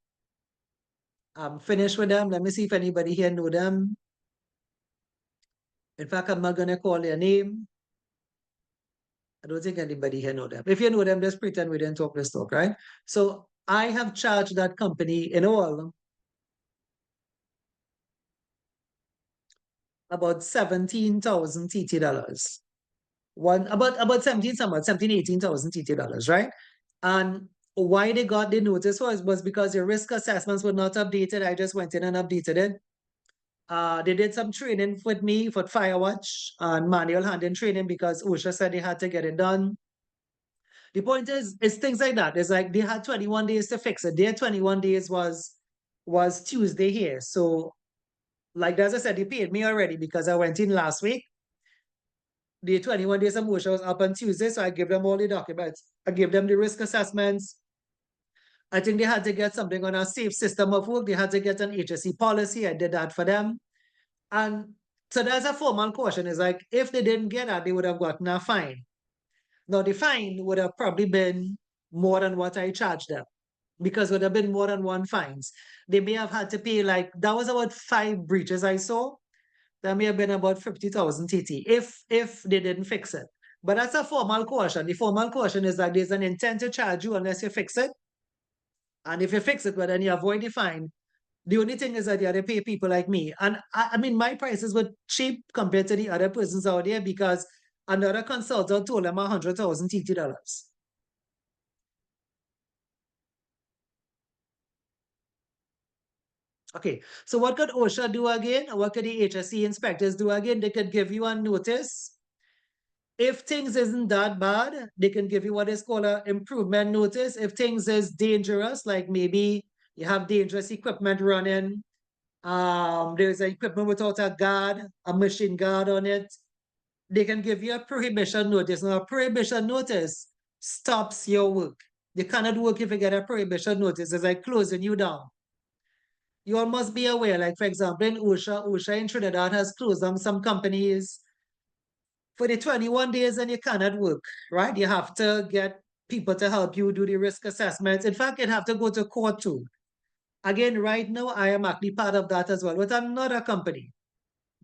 I'm finished with them. Let me see if anybody here know them. In fact, I'm not going to call their name. I don't think anybody here know them. If you know them, just pretend we didn't talk this talk, right? So I have charged that company in all about 17,000 TT dollars. About 18,000 TT dollars, right? And why they got the notice was because the risk assessments were not updated. I just went in and updated it. They did some training with me for Firewatch and manual handling training because OSHA said they had to get it done. The point is, it's things like that. It's like they had 21 days to fix it. Their 21 days was Tuesday here. So, like as I said, they paid me already because I went in last week. The 21 days of OSHA was up on Tuesday, so I gave them all the documents. I gave them the risk assessments. I think they had to get something on a safe system of work. They had to get an HSE policy. I did that for them. And so that's a formal caution. It's like, if they didn't get that, they would have gotten a fine. Now, the fine would have probably been more than what I charged them because it would have been more than one fines. They may have had to pay that was about 5 breaches I saw. That may have been about 50,000 TT if they didn't fix it. But that's a formal caution. The formal caution is that there's an intent to charge you unless you fix it. And if you fix it, well, then you avoid the fine. The only thing is that you have to pay people like me. And I mean, my prices were cheap compared to the other persons out there because another consultant told them 100,000 TT dollars. Okay, so what could OSHA do again? What could the HSE inspectors do again? They could give you a notice. If things isn't that bad, they can give you what is called an improvement notice. If things is dangerous, like maybe you have dangerous equipment running, there's an equipment without a guard, a machine guard on it, they can give you a prohibition notice. Now, a prohibition notice stops your work. You cannot work if you get a prohibition notice. It's like closing you down. You all must be aware, like for example, in OSHA in Trinidad has closed down some companies for the 21 days and you cannot work, right? You have to get people to help you do the risk assessments. In fact, you'd have to go to court too. Again, right now, I am actually part of that as well with another company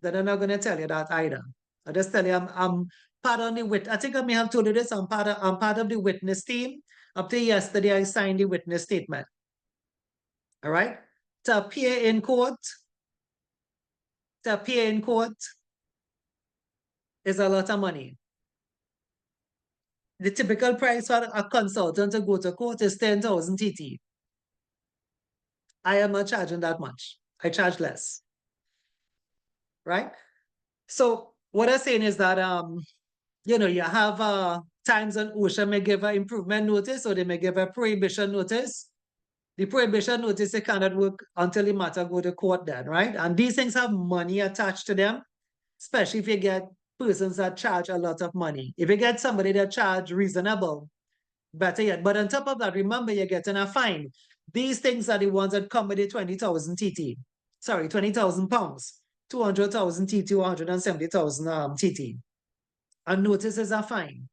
that I'm not going to tell you that either. I'll just tell you I'm part of the witness. I think I may have told you this. I'm part of the witness team. Up to yesterday, I signed the witness statement. All right? To appear in court is a lot of money. The typical price for a consultant to go to court is 10,000 TT. I am not charging that much. I charge less. Right? So what I'm saying is that you have times when OSHA may give an improvement notice or they may give a prohibition notice. The prohibition notice, it cannot work until the matter go to court then, right? And these things have money attached to them, especially if you get persons that charge a lot of money. If you get somebody that charge reasonable, better yet. But on top of that, remember, you're getting a fine. These things are the ones that come with the 20,000 TT. Sorry, 20,000 pounds, 200,000 TT, 170,000 TT. And notice is a fine,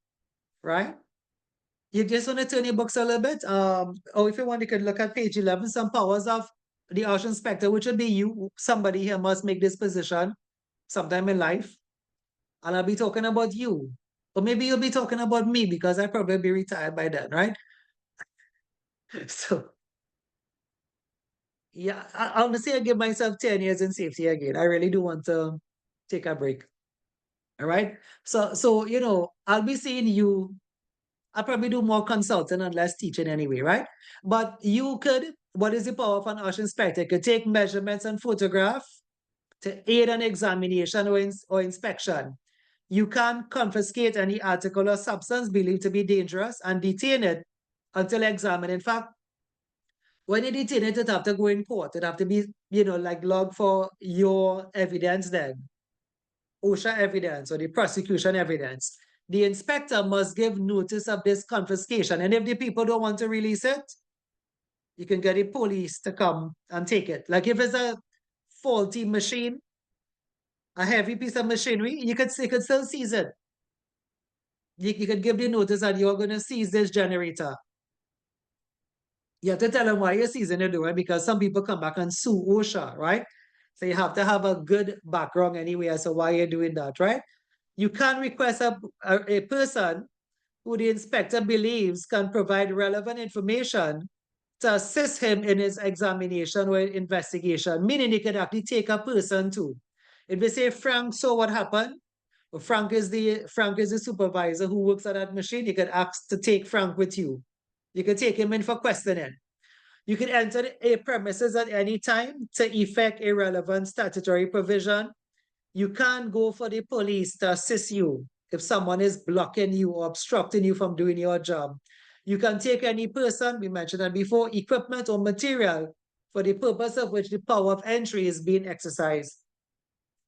right? You just want to turn your books a little bit. Or if you want, you could look at page 11, some powers of the Arch Inspector, which would be you. Somebody here must make this position sometime in life. And I'll be talking about you. Or maybe you'll be talking about me because I'll probably be retired by then, right? So, yeah, honestly, I give myself 10 years in safety again. I really do want to take a break. All right. So you know, I'll be seeing you. I'll probably do more consulting and less teaching anyway, right? But you could, what is the power of an Arch Inspector? You could take measurements and photograph to aid an examination or inspection. You can confiscate any article or substance believed to be dangerous and detain it until examined. In fact, when you detain it, it have to go in court. It have to be, you know, like logged for your evidence then. OSHA evidence or the prosecution evidence. The inspector must give notice of this confiscation. And if the people don't want to release it, you can get the police to come and take it. Like if it's a faulty machine, a heavy piece of machinery, you could still seize it. You could give the notice that you're going to seize this generator. You have to tell them why you're seizing it, though, because some people come back and sue OSHA, right? So you have to have a good background anyway as to why you're doing that, right? You can request a person who the inspector believes can provide relevant information to assist him in his examination or investigation, meaning he could actually take a person too. If they say, Frank, so what happened? Well, Frank is the supervisor who works at that machine. You could ask to take Frank with you. You could take him in for questioning. You could enter a premises at any time to effect a relevant statutory provision. You can't go for the police to assist you if someone is blocking you or obstructing you from doing your job. You can take any person, we mentioned that before, equipment or material for the purpose of which the power of entry is being exercised.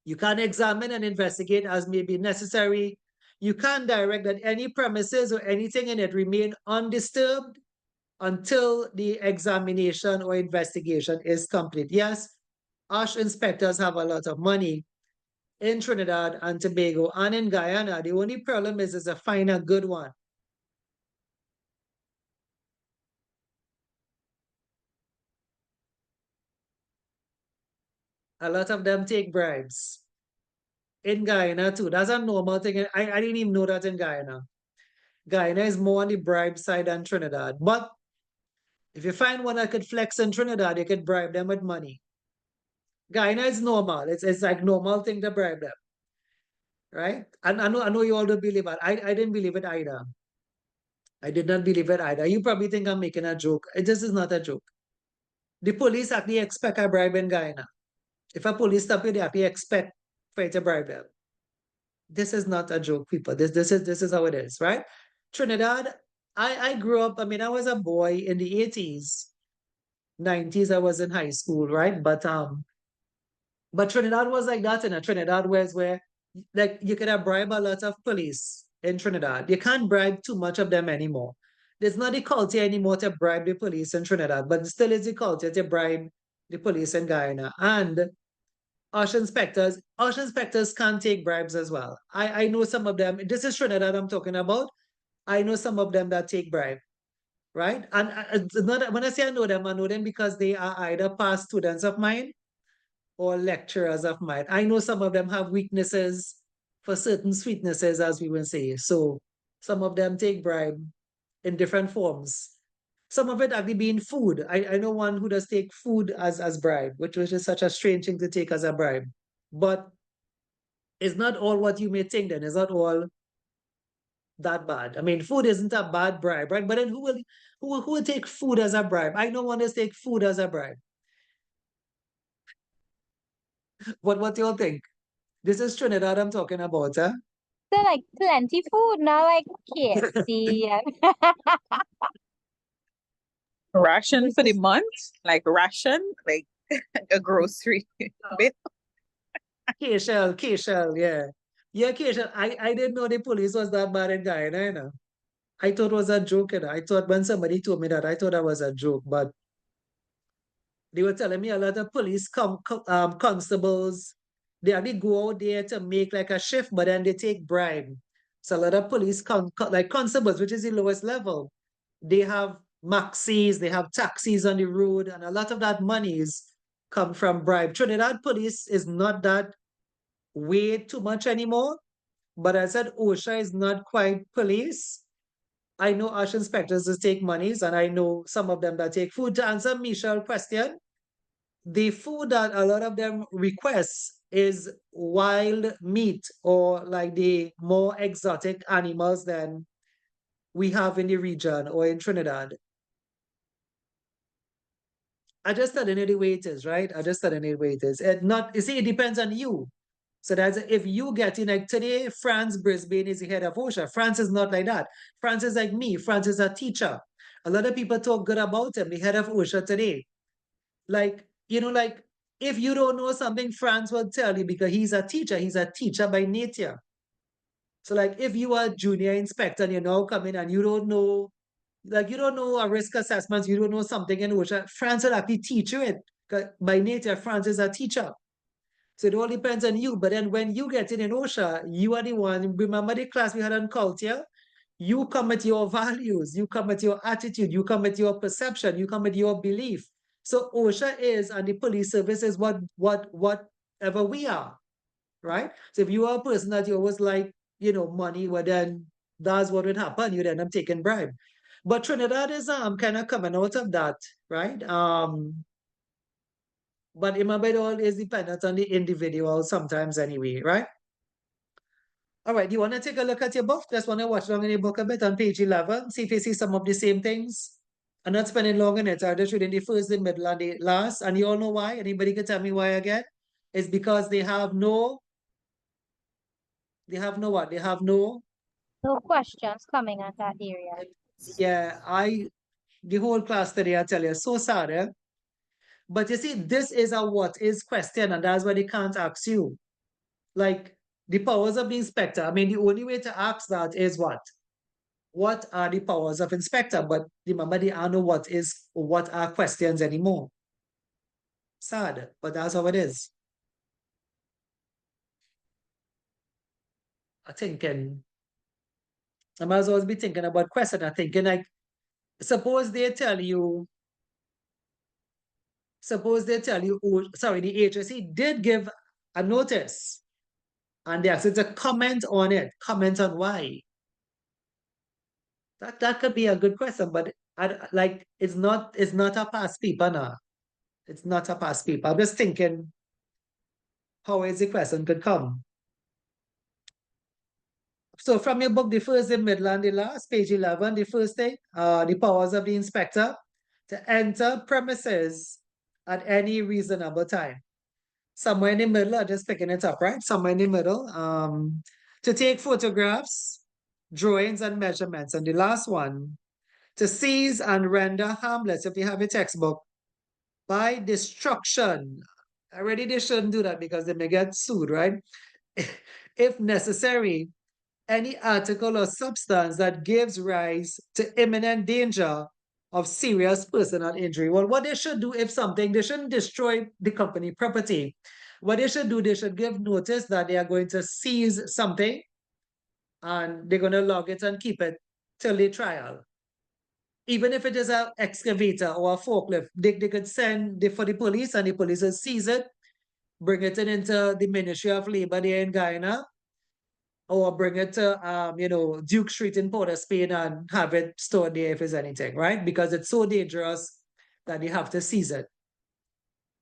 You can examine and investigate as may be necessary. You can direct that any premises or anything in it remain undisturbed until the examination or investigation is complete. Yes, Arch inspectors have a lot of money in Trinidad and Tobago and in Guyana. The only problem is to find a good one. A lot of them take bribes. In Guyana too, that's a normal thing. I didn't even know that in Guyana. Guyana is more on the bribe side than Trinidad. But if you find one that could flex in Trinidad, you could bribe them with money. Guyana is normal. It's like normal thing to bribe them. Right? And I know you all don't believe it. I didn't believe it either. I did not believe it either. You probably think I'm making a joke. This is not a joke. The police actually expect a bribe in Guyana. If a police stop you, they actually expect for you to bribe them. This is not a joke, people. This is how it is, right? Trinidad, I grew up, I mean, I was a boy in the 80s, 90s, I was in high school, right? But Trinidad was like that, and Trinidad was where like you could have bribe a lot of police in Trinidad. You can't bribe too much of them anymore. There's not the culture anymore to bribe the police in Trinidad, but still is the culture to bribe the police in Guyana. And Arch inspectors can't take bribes as well. I know some of them. This is Trinidad I'm talking about. I know some of them that take bribe, right? And not, when I say I know them because they are either past students of mine or lecturers of mine. I know some of them have weaknesses for certain sweetnesses, as we will say. So some of them take bribe in different forms. Some of it actually being food. I know one who does take food as bribe, which is such a strange thing to take as a bribe. But it's not all what you may think then. It's not all that bad. I mean, food isn't a bad bribe, right? But then who will take food as a bribe? I know one does take food as a bribe. What do you think? This is Trinidad I'm talking about, huh? So like plenty food, not like KFC. Ration for the month? Like ration? Like a grocery bill? K-Shell, yeah. Yeah, K-Shell. I didn't know the police was that bad in Guyana, you know. I thought it was a joke, you know. I thought when somebody told me that, I thought that was a joke, but they were telling me a lot of police constables, they actually go out there to make like a shift, but then they take bribe. So a lot of police like constables, which is the lowest level, they have maxis, they have taxis on the road, and a lot of that money is come from bribe. Trinidad police is not that way too much anymore, but I said OSHA is not quite police. I know Ash inspectors just take monies, and I know some of them that take food. To answer Michelle's question, the food that a lot of them request is wild meat or like the more exotic animals than we have in the region or in Trinidad. I just telling you the way it is, right? I just telling you the way it is. You see, it depends on you. So that's if you get in like today, France Brisbane is the head of OSHA. France is not like that. France is like me. France is a teacher. A lot of people talk good about him, the head of OSHA today. Like, you know, like if you don't know something, France will tell you because he's a teacher by nature. So like if you are a junior inspector and you now come in and you don't know, like you don't know a risk assessment, you don't know something in OSHA, France will actually teach you it. By nature, France is a teacher. So it all depends on you. But then when you get in OSHA, you are the one. Remember the class we had on culture? You come with your values, you come with your attitude, you come with your perception, you come with your belief. So OSHA is, and the police service is whatever we are, right? So if you are a person that you always like, you know, money, well then that's what would happen. You end up taking bribe. But Trinidad is kind of coming out of that, right? But remember, it all is dependent on the individual sometimes anyway, right? All right, you want to take a look at your book? Just want to watch along in your book a bit on page 11, see if you see some of the same things. I'm not spending long on it. I'm just reading the first, the middle, and the last. And you all know why? Anybody can tell me why again? It's because they have no what? They have no, No questions coming at that area. yeah, the whole class today, I tell you, so sad, eh? But you see, this is a what is question, and that's why they can't ask you. Like the powers of the inspector. I mean, the only way to ask that is what? What are the powers of inspector? But remember, they don't know what are questions anymore. Sad, but that's how it is. I'm thinking, I might as well be thinking about question. I'm thinking like, suppose they tell you, oh, sorry, the HSE did give a notice and they asked you to comment on it. Comment on why. That could be a good question, but like it's not a past paper now. It's not a past paper. I'm just thinking how is the question could come. So from your book, the first, the middle, and the last, page 11, the first thing, the powers of the inspector to enter premises at any reasonable time. Somewhere in the middle, I'm just picking it up, right? Somewhere in the middle, to take photographs, drawings, and measurements. And the last one, to seize and render harmless, if you have a textbook, by destruction. Already they shouldn't do that because they may get sued, right? If necessary, any article or substance that gives rise to imminent danger of serious personal injury. Well, what they should do if something, they shouldn't destroy the company property. What they should do, they should give notice that they are going to seize something and they're going to log it and keep it till the trial. Even if it is an excavator or a forklift, they could send for the police and the police will seize it, bring it into the Ministry of Labor there in Guyana, or bring it to Duke Street in Port of Spain and have it stored there if there's anything, right? Because it's so dangerous that they have to seize it,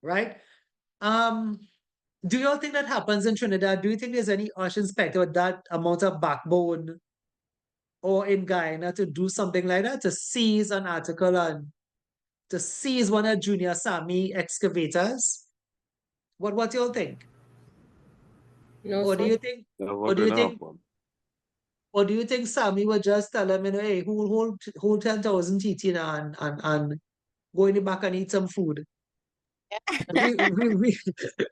right? Do you all think that happens in Trinidad? Do you think there's any OSH inspector with that amount of backbone or in Guyana to do something like that, to seize an article and to seize one of Junior Sammy excavators? What do you all think? No, Or do sir. you think, Never or do you gonna think, happen. or do you think Sammy would just tell him, hey, hold 10,000 TT and go in the back and eat some food.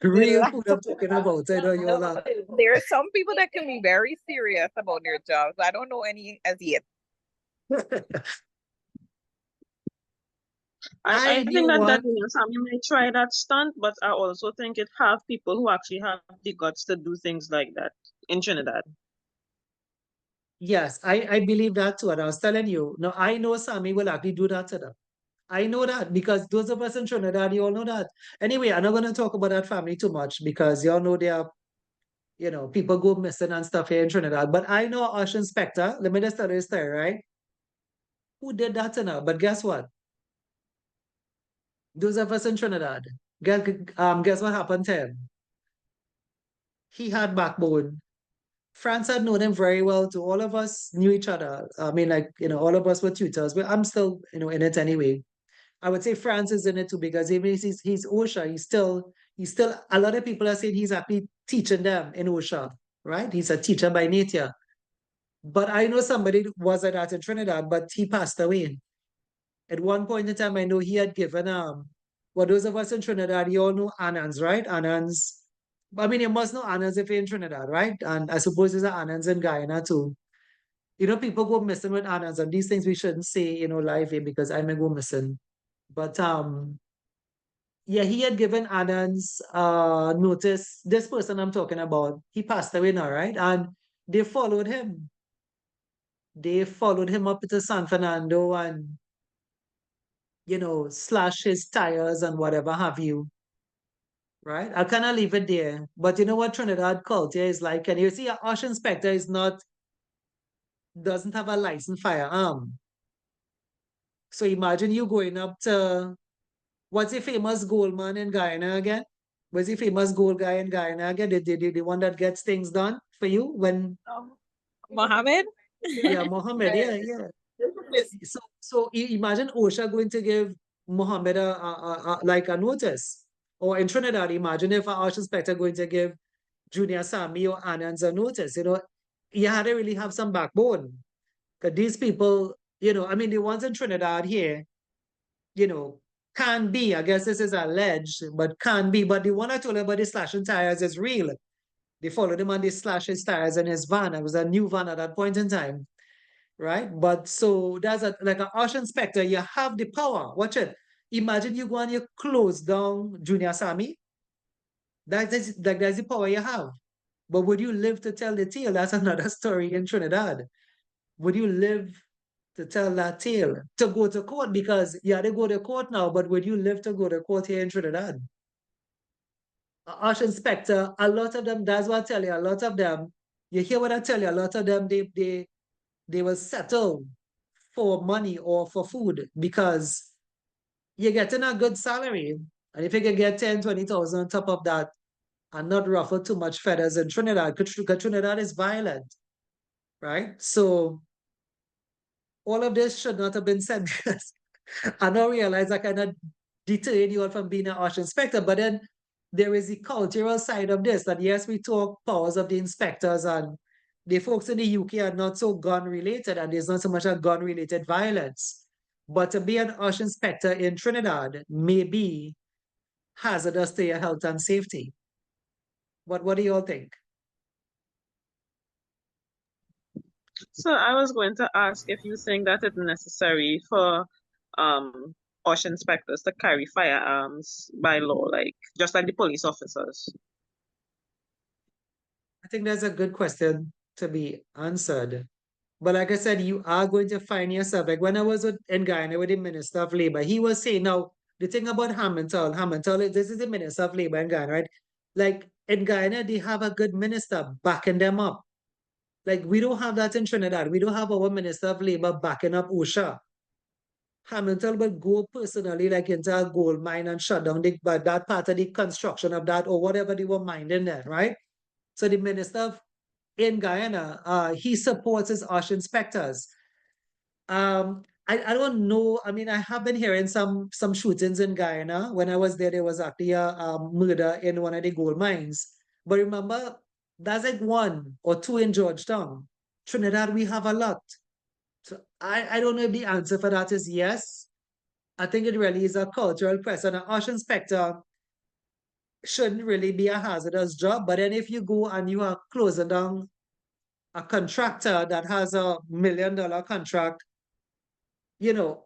Real food I'm talking about. I know you're like, There are some people that can be very serious about their jobs. I don't know any as yet. I I knew think that one. Sammy may try that stunt, but I also think it have people who actually have the guts to do things like that in Trinidad. Yes, I believe that too. And I was telling you, no, I know Sammy will actually do that to them. I know that because those of us in Trinidad, you all know that. Anyway, I'm not going to talk about that family too much because y'all know they are, people go missing and stuff here in Trinidad. But I know Ash Inspector, let me just tell you this story, right? Who did that to her? But guess what? Those of us in Trinidad, guess what happened to him? He had backbone. France had known him very well too. All of us knew each other. I mean, like, all of us were tutors, but I'm still, in it anyway. I would say France is in it too because even he's OSHA, he's still a lot of people are saying he's actually teaching them in OSHA, right? He's a teacher by nature. But I know somebody was at that in Trinidad, but he passed away. At one point in time, I know he had given well, those of us in Trinidad, you all know Anans, right? Anans. I mean, you must know Anans if you're in Trinidad, right? And I suppose there's Anans in Guyana too. People go missing with Anans, and these things we shouldn't say, live here because I may go missing. But yeah, he had given Anans notice. This person I'm talking about, he passed away now, right? And they followed him. They followed him up to San Fernando and slash his tires and whatever have you. Right? I kind of leave it there. But you know what Trinidad culture is like? And you see, an Osh inspector doesn't have a licensed firearm. So imagine you going up to, what's the famous gold man in Guyana again? What's the famous gold guy in Guyana again? The one that gets things done for you when, Mohammed? yeah, Mohammed, yeah. So imagine OSHA going to give Mohammed like a notice. Or in Trinidad, imagine if an arch inspector going to give Junior Sammy or Anans a notice. You had to really have some backbone. Because these people, I mean, the ones in Trinidad here, can be, I guess this is alleged, but can be. But the one I told you about the slashing tires is real. They followed him and they slashed his tires in his van. It was a new van at that point in time. Right? But so there's like an arch inspector, you have the power. Watch it. Imagine you go and you close down Junior Sammy. That's the power you have. But would you live to tell the tale? That's another story in Trinidad. Would you live to tell that tale? To go to court because you had to go to court now, but would you live to go to court here in Trinidad? Arch inspector, a lot of them, that's what I tell you, a lot of them, you hear what I tell you, a lot of them, they will settle for money or for food because you're getting a good salary. And if you can get 10, 20,000 on top of that and not ruffle too much feathers in Trinidad, because Trinidad is violent, right? So all of this should not have been said because I now realize I cannot deter you all from being an arch inspector, but then there is the cultural side of this that yes, we talk powers of the inspectors and the folks in the UK are not so gun related and there's not so much a gun related violence. But to be an arch inspector in Trinidad may be hazardous to your health and safety. What do you all think? So I was going to ask if you think that it's necessary for OSH inspectors to carry firearms by law, like just like the police officers. I think that's a good question to be answered. But like I said, you are going to find yourself, like when I was in Guyana with the Minister of Labor, he was saying, now, the thing about Hamilton, this is the Minister of Labor in Guyana, right? Like in Guyana, they have a good minister backing them up. Like we don't have that in Trinidad. We don't have our Minister of Labor backing up OSHA. Hamilton will go personally like into a gold mine and shut down that part of the construction of that or whatever they were mining there, right? So the minister in Guyana, he supports his OSH inspectors. I don't know. I mean, I have been hearing some shootings in Guyana. When I was there was actually a murder in one of the gold mines. But remember, that's like 1 or 2 in Georgetown. Trinidad, we have a lot. So I don't know if the answer for that is yes. I think it really is a cultural question. An Ush inspector shouldn't really be a hazardous job, but then if you go and you are closing down a contractor that has $1 million contract, you know,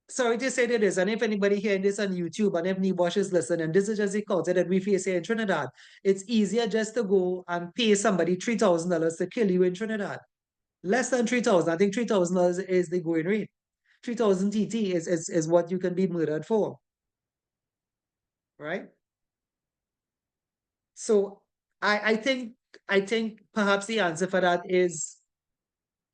sorry to say that this, and if anybody hearing this on YouTube and if NEBOSH is listening, this is just the culture that we face here in Trinidad. It's easier just to go and pay somebody $3,000 to kill you in Trinidad. Less than 3,000. I think $3,000 is the going rate. 3,000 TT is what you can be murdered for. Right? So I think perhaps the answer for that is,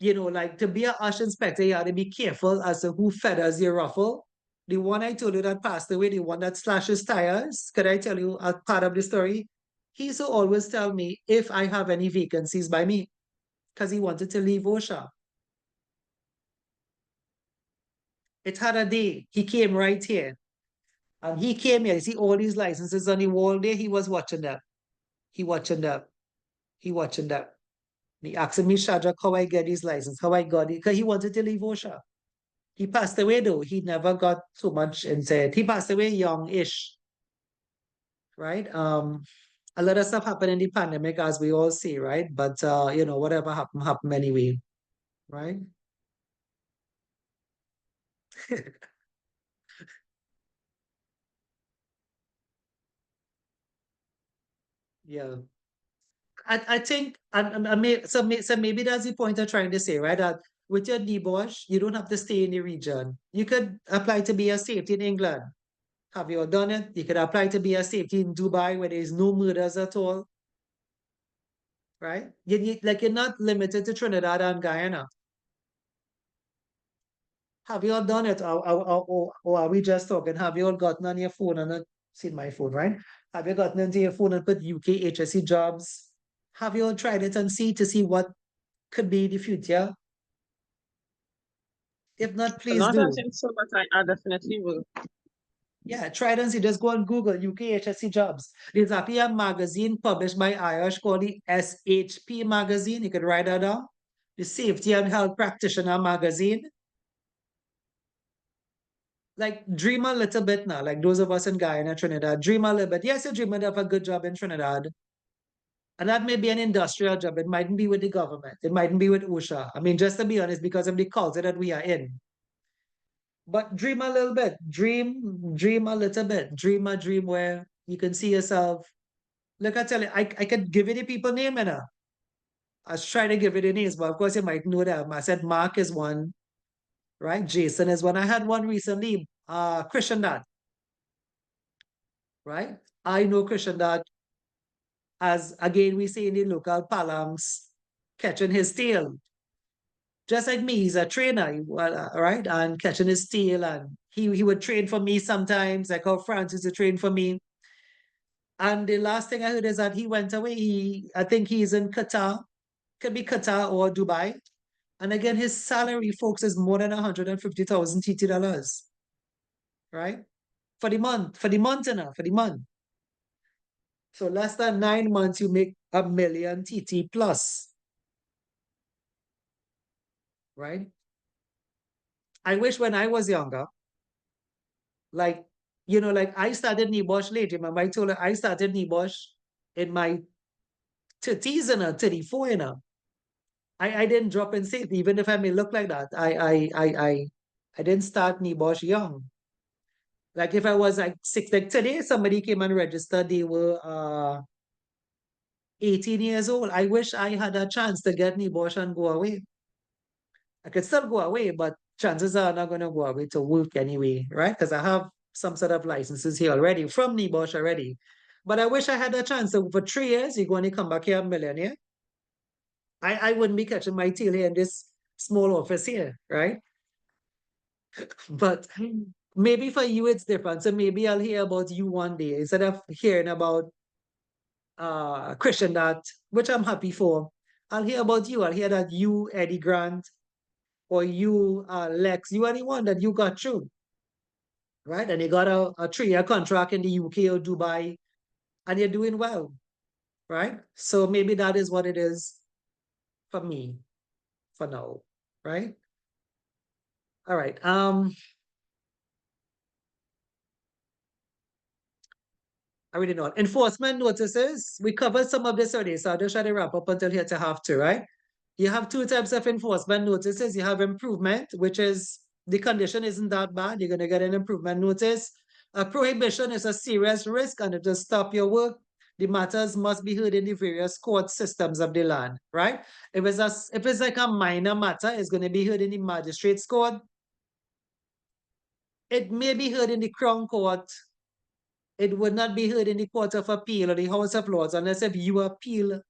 like to be a Ush inspector, you have to be careful as to who feathers your ruffle. The one I told you that passed away, the one that slashes tires, could I tell you a part of the story? He used to always tell me if I have any vacancies by me, because he wanted to leave OSHA. It had a day, he came right here. And he came here, you see all these licenses on the wall there, he was watching them. He watching them. He watching them. He asking me, Shadrach, how I get these licenses, how I got it, because he wanted to leave OSHA. He passed away though. He never got too much into it. He passed away young-ish, right? A lot of stuff happened in the pandemic, as we all see, right? But whatever happened anyway, right? Yeah. I think, so maybe that's the point I'm trying to say, right? That with your NEBOSH, you don't have to stay in the region. You could apply to be a safety in England. Have you all done it? You could apply to be a safety in Dubai where there's no murders at all, right? You're not limited to Trinidad and Guyana. Have you all done it? Or are we just talking? Have you all gotten on your phone and not seen my phone, right? Have you gotten into your phone and put UK HSE jobs? Have you all tried it and see what could be the future? If not, please Not do. I think so, but I definitely will. Yeah, try it and see. Just go on Google UK HSE jobs. There's actually a magazine published by Irish called the SHP magazine. You could write that down. The Safety and Health Practitioner magazine. Like dream a little bit now, like those of us in Guyana, Trinidad, dream a little bit. Yes, you're dreaming of a good job in Trinidad. And that may be an industrial job. It mightn't be with the government. It mightn't be with OSHA. I mean, just to be honest, because of the culture that we are in. But dream a little bit. Dream a little bit. Dream a dream where you can see yourself. Look, I tell you, I could give you the people name, you know. I was trying to give you the names, but of course you might know them. I said Mark is one, right? Jason is one. I had one recently, Christian Dad, right? I know Christian Dad as, again, we say in the local parlance, catching his tail. Just like me, he's a trainer, right? And catching his tail. And he would train for me sometimes, like how Francis would train for me. And the last thing I heard is that he went away. I think he's in Qatar, could be Qatar or Dubai. And again, his salary, folks, is more than 150,000 TT dollars, right? For the month, for the month. So less than 9 months, you make 1 million TT plus, right? I wish when I was younger, like, like I started NEBOSH late. Remember, I told her I started NEBOSH in my 30s and 34, I didn't drop in safety, even if I may look like that. I didn't start NEBOSH young. Like if I was like like today, somebody came and registered, they were 18 years old. I wish I had a chance to get NEBOSH and go away. I could still go away, but chances are I'm not going to go away to work anyway, right? Because I have some sort of licenses here already from NEBOSH already. But I wish I had a chance. So for 3 years, you're going to come back here a millionaire. I wouldn't be catching my tail here in this small office here, right? But maybe for you it's different. So maybe I'll hear about you one day instead of hearing about Christian that, which I'm happy for. I'll hear about you. I'll hear that you, Eddie Grant, or you, Lex, you are the one that you got through, right? And you got a 3-year contract in the UK or Dubai, and you're doing well, right? So maybe that is what it is for me for now, right? All right. I really not. Enforcement notices, we covered some of this already, so I'll just try to wrap up until here to have to, right? You have two types of enforcement notices. You have improvement, which is the condition isn't that bad. You're going to get an improvement notice. A prohibition is a serious risk and it will stop your work. The matters must be heard in the various court systems of the land, right? If it's like a minor matter, it's going to be heard in the magistrate's court. It may be heard in the Crown Court. It would not be heard in the Court of Appeal or the House of Lords unless if you appeal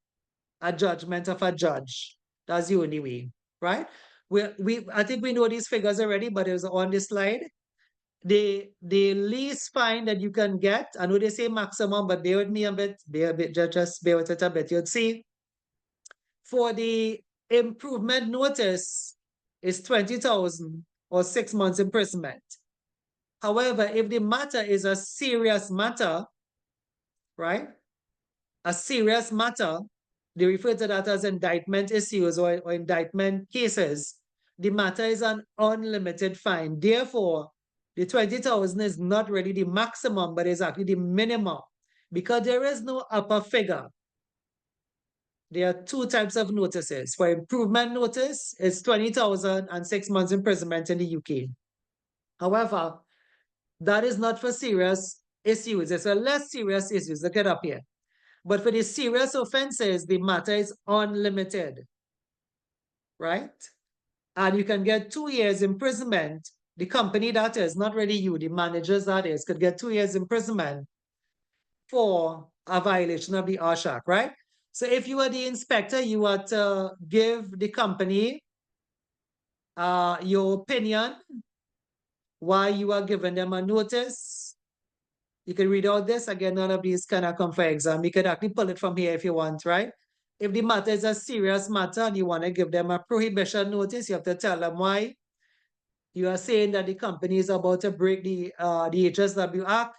a judgment of a judge. That's the only way, right? I think we know these figures already, but it was on this slide. The least fine that you can get, I know they say maximum, but bear with me a bit, just bear with it a bit. You'd see for the improvement notice is 20,000 or 6 months imprisonment. However, if the matter is a serious matter, right? A serious matter, they refer to that as indictment issues or indictment cases. The matter is an unlimited fine. Therefore, the 20,000 is not really the maximum, but is actually the minimum because there is no upper figure. There are two types of notices. For improvement notice, it's 20,000 and 6 months imprisonment in the UK. However, that is not for serious issues. It's a less serious issues. Look it up here. But for the serious offenses, the matter is unlimited, right? And you can get 2 years imprisonment. The company that is, not really you, the managers that is, could get 2 years imprisonment for a violation of the OSH Act, right? So if you are the inspector, you are to give the company your opinion why you are giving them a notice. You can read out this. Again, none of these cannot come for exam. You can actually pull it from here if you want, right? If the matter is a serious matter and you want to give them a prohibition notice, you have to tell them why. You are saying that the company is about to break the HSW Act.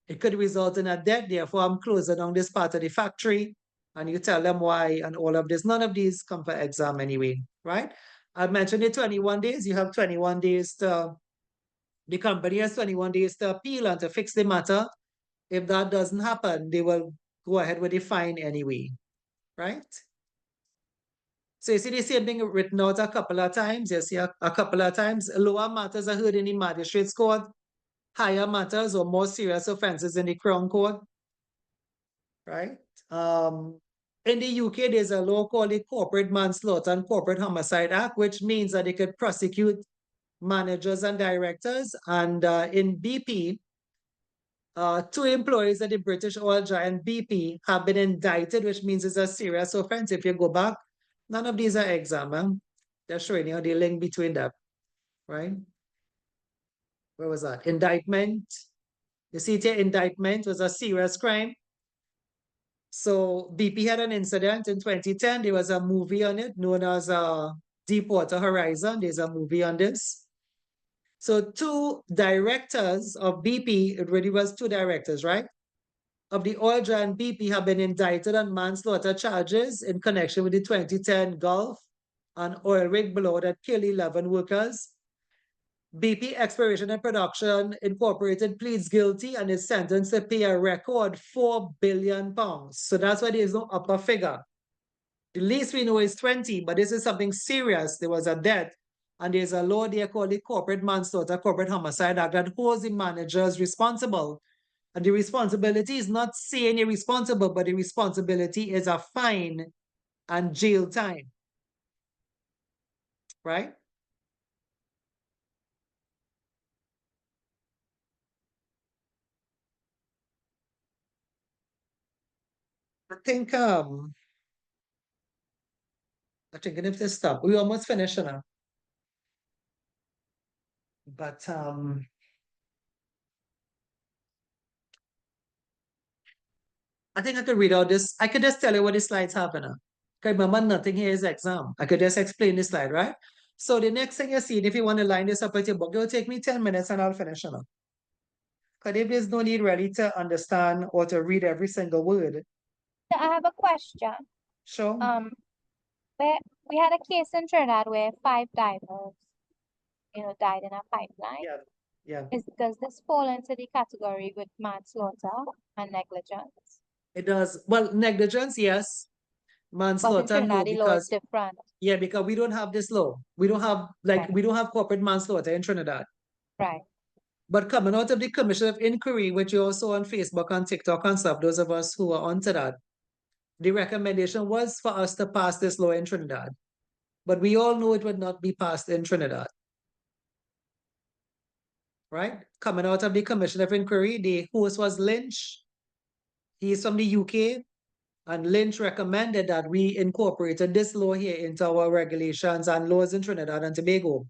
It could result in a debt. Therefore, I'm closing down this part of the factory. And you tell them why and all of this. None of these come for exam anyway, right? I mentioned the 21 days. You have 21 days to, the company has 21 days to appeal and to fix the matter. If that doesn't happen, they will go ahead with the fine anyway, right? So you see the same thing written out a couple of times. You see a couple of times. Lower matters are heard in the magistrate's court. Higher matters or more serious offenses in the Crown Court, right? In the UK, there's a law called the Corporate Manslaughter and Corporate Homicide Act, which means that they could prosecute managers and directors. And in BP, 2 employees at the British oil giant BP have been indicted, which means it's a serious offense. If you go back, none of these are exam. They're showing you the link between them, right? Where was that? Indictment. You see here, indictment was a serious crime. So BP had an incident in 2010. There was a movie on it known as Deepwater Horizon. There's a movie on this. So 2 directors of BP, it really was 2 directors, right? Of the oil giant BP have been indicted on manslaughter charges in connection with the 2010 Gulf and oil rig blow that killed 11 workers. BP Exploration and Production Incorporated pleads guilty and is sentenced to pay a record £4 billion. So that's why there's no upper figure. The least we know is 20, but this is something serious. There was a death, and there's a law there called the Corporate Manslaughter, Corporate Homicide Act that holds the managers responsible. And the responsibility is not saying you're responsible, but the responsibility is a fine and jail time, right? I think if this stop, we almost finished now. But I think I could read out this. I could just tell you what the slides have now. Okay, remember nothing here is exam. I could just explain the slide, right? So the next thing you see, if you want to line this up with your book, it will take me 10 minutes and I'll finish it. Because there's no need really to understand or to read every single word. I have a question. Sure. Where we had a case in Trinidad where 5 divers, died in a pipeline. Yeah. Yeah, Does this fall into the category with manslaughter and negligence? it does. Well, negligence, yes. But in Manslaughter, no, Trinidad, the law is because different, yeah, because we don't have this law. We don't have Right. we don't have corporate manslaughter in Trinidad. right? But coming out of the Commission of Inquiry, which you also on Facebook and TikTok and stuff, those of us who are onto that, the recommendation was for us to pass this law in Trinidad. But we all know it would not be passed in Trinidad. Right? Coming out of the Commission of Inquiry, the host was Lynch. He's from the UK. And Lynch recommended that we incorporated this law here into our regulations and laws in Trinidad and Tobago.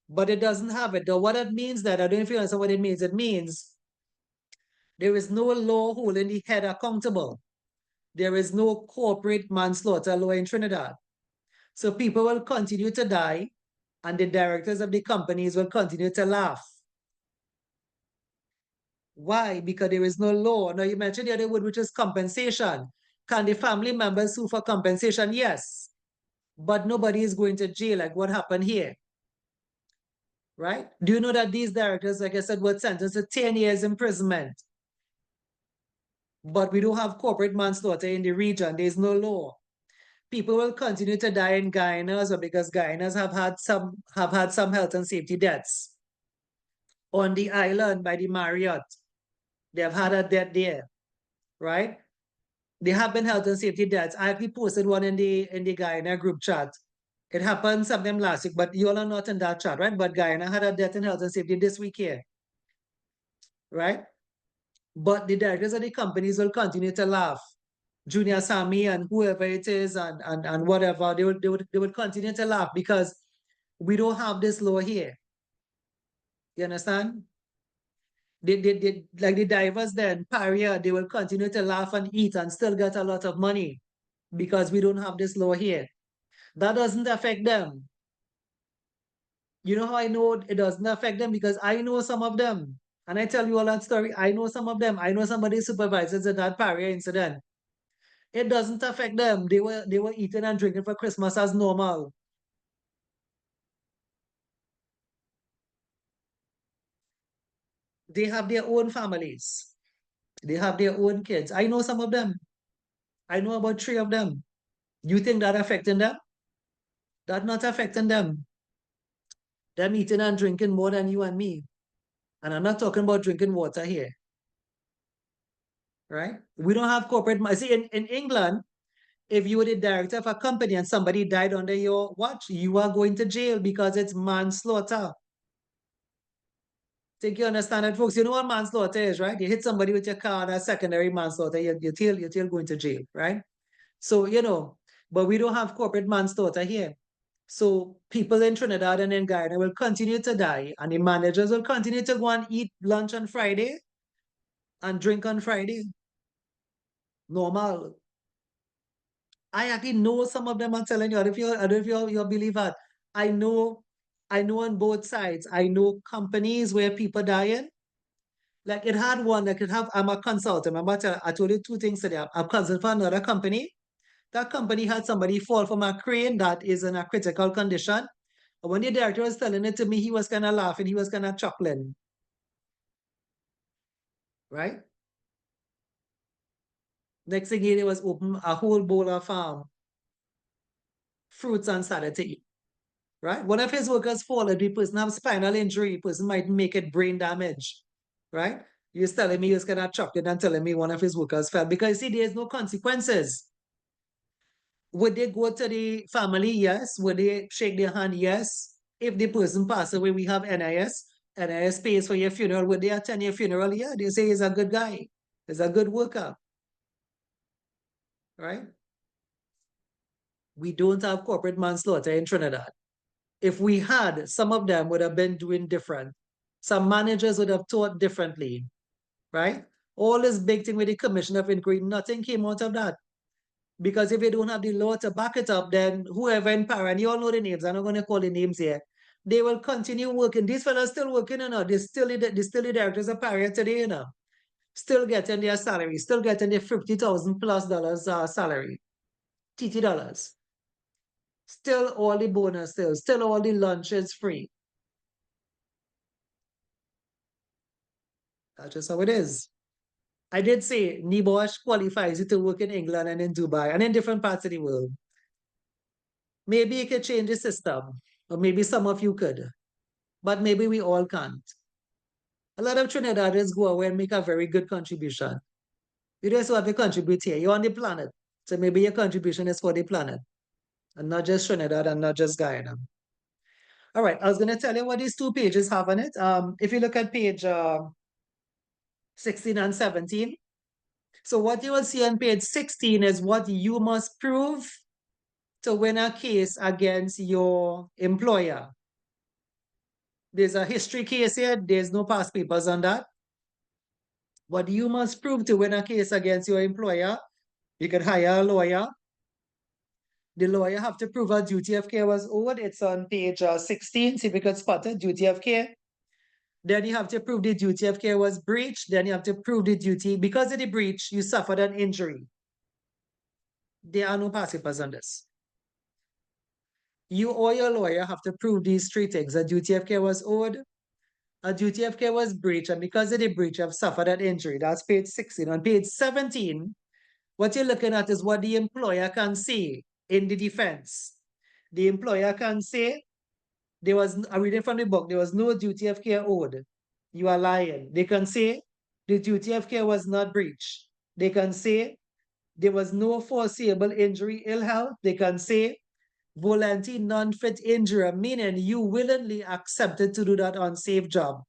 But it doesn't have it. Though what it means that, I don't know if you understand what it means. It means there is no law holding the head accountable. There is no corporate manslaughter law in Trinidad. So people will continue to die and the directors of the companies will continue to laugh. Why? Because there is no law. Now you mentioned the other word, which is compensation. Can the family members sue for compensation? Yes. But nobody is going to jail like what happened here. Right? Do you know that these directors, like I said, were sentenced to 10 years imprisonment? But we don't have corporate manslaughter in the region. There's no law. People will continue to die in Guyanas or because Guyanas have had some health and safety deaths. On the island by the Marriott, they have had a death there, right? There have been health and safety deaths. I actually posted one in the Guyana group chat. It happened sometime last week, but you all are not in that chat, right? But Guyana had a death in health and safety this week here, right? But the directors of the companies will continue to laugh. Junior Sammy and whoever it is and whatever, they would continue to laugh because we don't have this law here. You understand? They like the divers then, Paria, they will continue to laugh and eat and still get a lot of money because we don't have this law here. That doesn't affect them. You know how I know it doesn't affect them? Because I know some of them. And I tell you all that story. I know some of them. I know somebody supervisors in that Paria incident. It doesn't affect them. They were eating and drinking for Christmas as normal. They have their own families. They have their own kids. I know some of them. I know about 3 of them. You think that affecting them? That's not affecting them. Them eating and drinking more than you and me. And I'm not talking about drinking water here. Right? We don't have corporate. See, in England, if you were the director of a company and somebody died under your watch, you are going to jail because it's manslaughter. Think you understand it, folks? You know what manslaughter is, right? You hit somebody with your car, that's secondary manslaughter, you're still going to jail, right? So, but we don't have corporate manslaughter here. So people in Trinidad and in Guyana will continue to die, and the managers will continue to go and eat lunch on Friday and drink on Friday. Normal. I actually know some of them. I'm telling you, I don't know if you believe that. I know on both sides. I know companies where people dying. Like it had one, like it have, I'm a consultant. Remember, I told you 2 things today. I'm a consultant for another company. That company had somebody fall from a crane that is in a critical condition. And when the director was telling it to me, he was kind of laughing, he was kind of chuckling. Right? Next thing he was open a whole bowl of fruits and salad to eat. Right? One of his workers fall, the person have spinal injury, the person might make it brain damage. Right? He was telling me he was kind of chuckling and telling me one of his workers fell because see, there's no consequences. Would they go to the family? Yes. Would they shake their hand? Yes. If the person passed away, we have NIS. NIS pays for your funeral. Would they attend your funeral? Yeah. They say he's a good guy. He's a good worker. Right? We don't have corporate manslaughter in Trinidad. If we had, some of them would have been doing different. Some managers would have thought differently. Right? All this big thing with the Commission of Inquiry, nothing came out of that. Because if you don't have the law to back it up, then whoever in power, and you all know the names, I'm not going to call the names here, they will continue working. These fellows still working, they're still the directors of Paria today, still getting their salary, still getting their $50,000+ salary, $TT. Still all the bonus, still all the lunches free. That's just how it is. I did say NEBOSH qualifies you to work in England and in Dubai and in different parts of the world. Maybe you could change the system, or maybe some of you could, but maybe we all can't. A lot of Trinidadians go away and make a very good contribution. You just have to contribute here. You're on the planet. So maybe your contribution is for the planet and not just Trinidad and not just Guyana. All right, I was going to tell you what these 2 pages have on it. If you look at page 16 and 17, so what you will see on page 16 is what you must prove to win a case against your employer. There's a history case here. There's no past papers on that. What you must prove to win a case against your employer, you could hire a lawyer. The lawyer have to prove a duty of care was owed. It's on page 16. See if you could spot it, duty of care. Then you have to prove the duty of care was breached. Then you have to prove the duty. Because of the breach, you suffered an injury. There are no past papers on this. You or your lawyer have to prove these 3 things. A duty of care was owed, a duty of care was breached, and because of the breach, you have suffered an injury. That's page 16. On page 17, what you're looking at is what the employer can say in the defense. The employer can say, I'm reading from the book, there was no duty of care owed. You are lying. They can say, the duty of care was not breached. They can say, there was no foreseeable injury, ill health. They can say, voluntary non-fit injury, meaning you willingly accepted to do that unsafe job.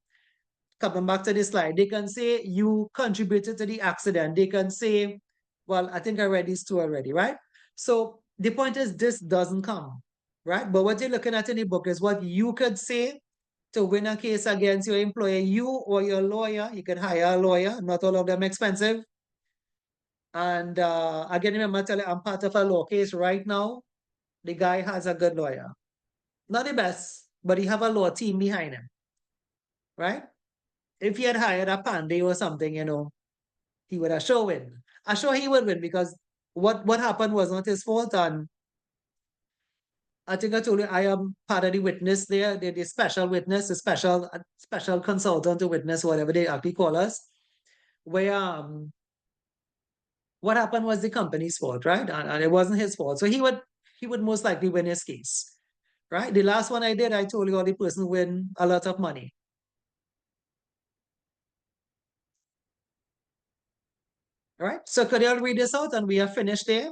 Coming back to this slide, they can say you contributed to the accident. They can say, well, I think I read these 2 already, right? So the point is this doesn't come, right? But what you're looking at in the book is what you could say to win a case against your employer. You or your lawyer, you can hire a lawyer, not all of them expensive. And again, remember, tell you, I'm part of a law case right now. The guy has a good lawyer. Not the best, but he have a law team behind him, right? If he had hired a Panday or something, you know, he would have sure win. I'm sure he would win because what happened was not his fault. And I think I told you I am part of the witness there, the special witness, the special consultant to witness, whatever they actually call us, where what happened was the company's fault, right? And it wasn't his fault. So he would most likely win his case, right? The last one I did, I told you all the person win a lot of money. All right, so could you all read this out and we are finished there?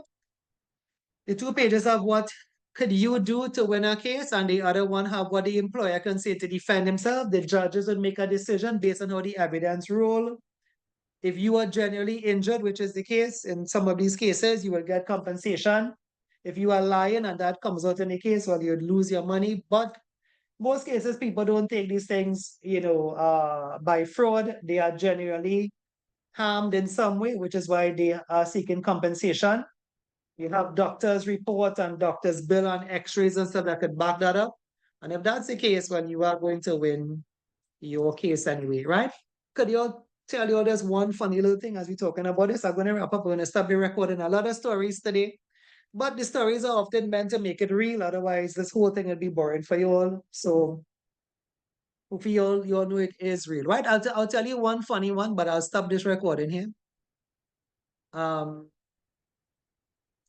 The 2 pages of what could you do to win a case, and the other one have what the employer can say to defend himself. The judges would make a decision based on how the evidence rule. If you are genuinely injured, which is the case in some of these cases, you will get compensation. If you are lying and that comes out in the case, well, you'd lose your money. But most cases, people don't take these things, you know, by fraud. They are genuinely harmed in some way, which is why they are seeking compensation. You have doctors' report and doctors' bill and x-rays and stuff that could back that up. And if that's the case, well, you are going to win your case anyway, right? Could you all tell you all this one funny little thing as we're talking about this? I'm going to wrap up. We're going to stop the recording. A lot of stories today, but the stories are often meant to make it real. Otherwise, this whole thing would be boring for you all. So hopefully you all know it is real, right? I'll tell you one funny one, but I'll stop this recording here.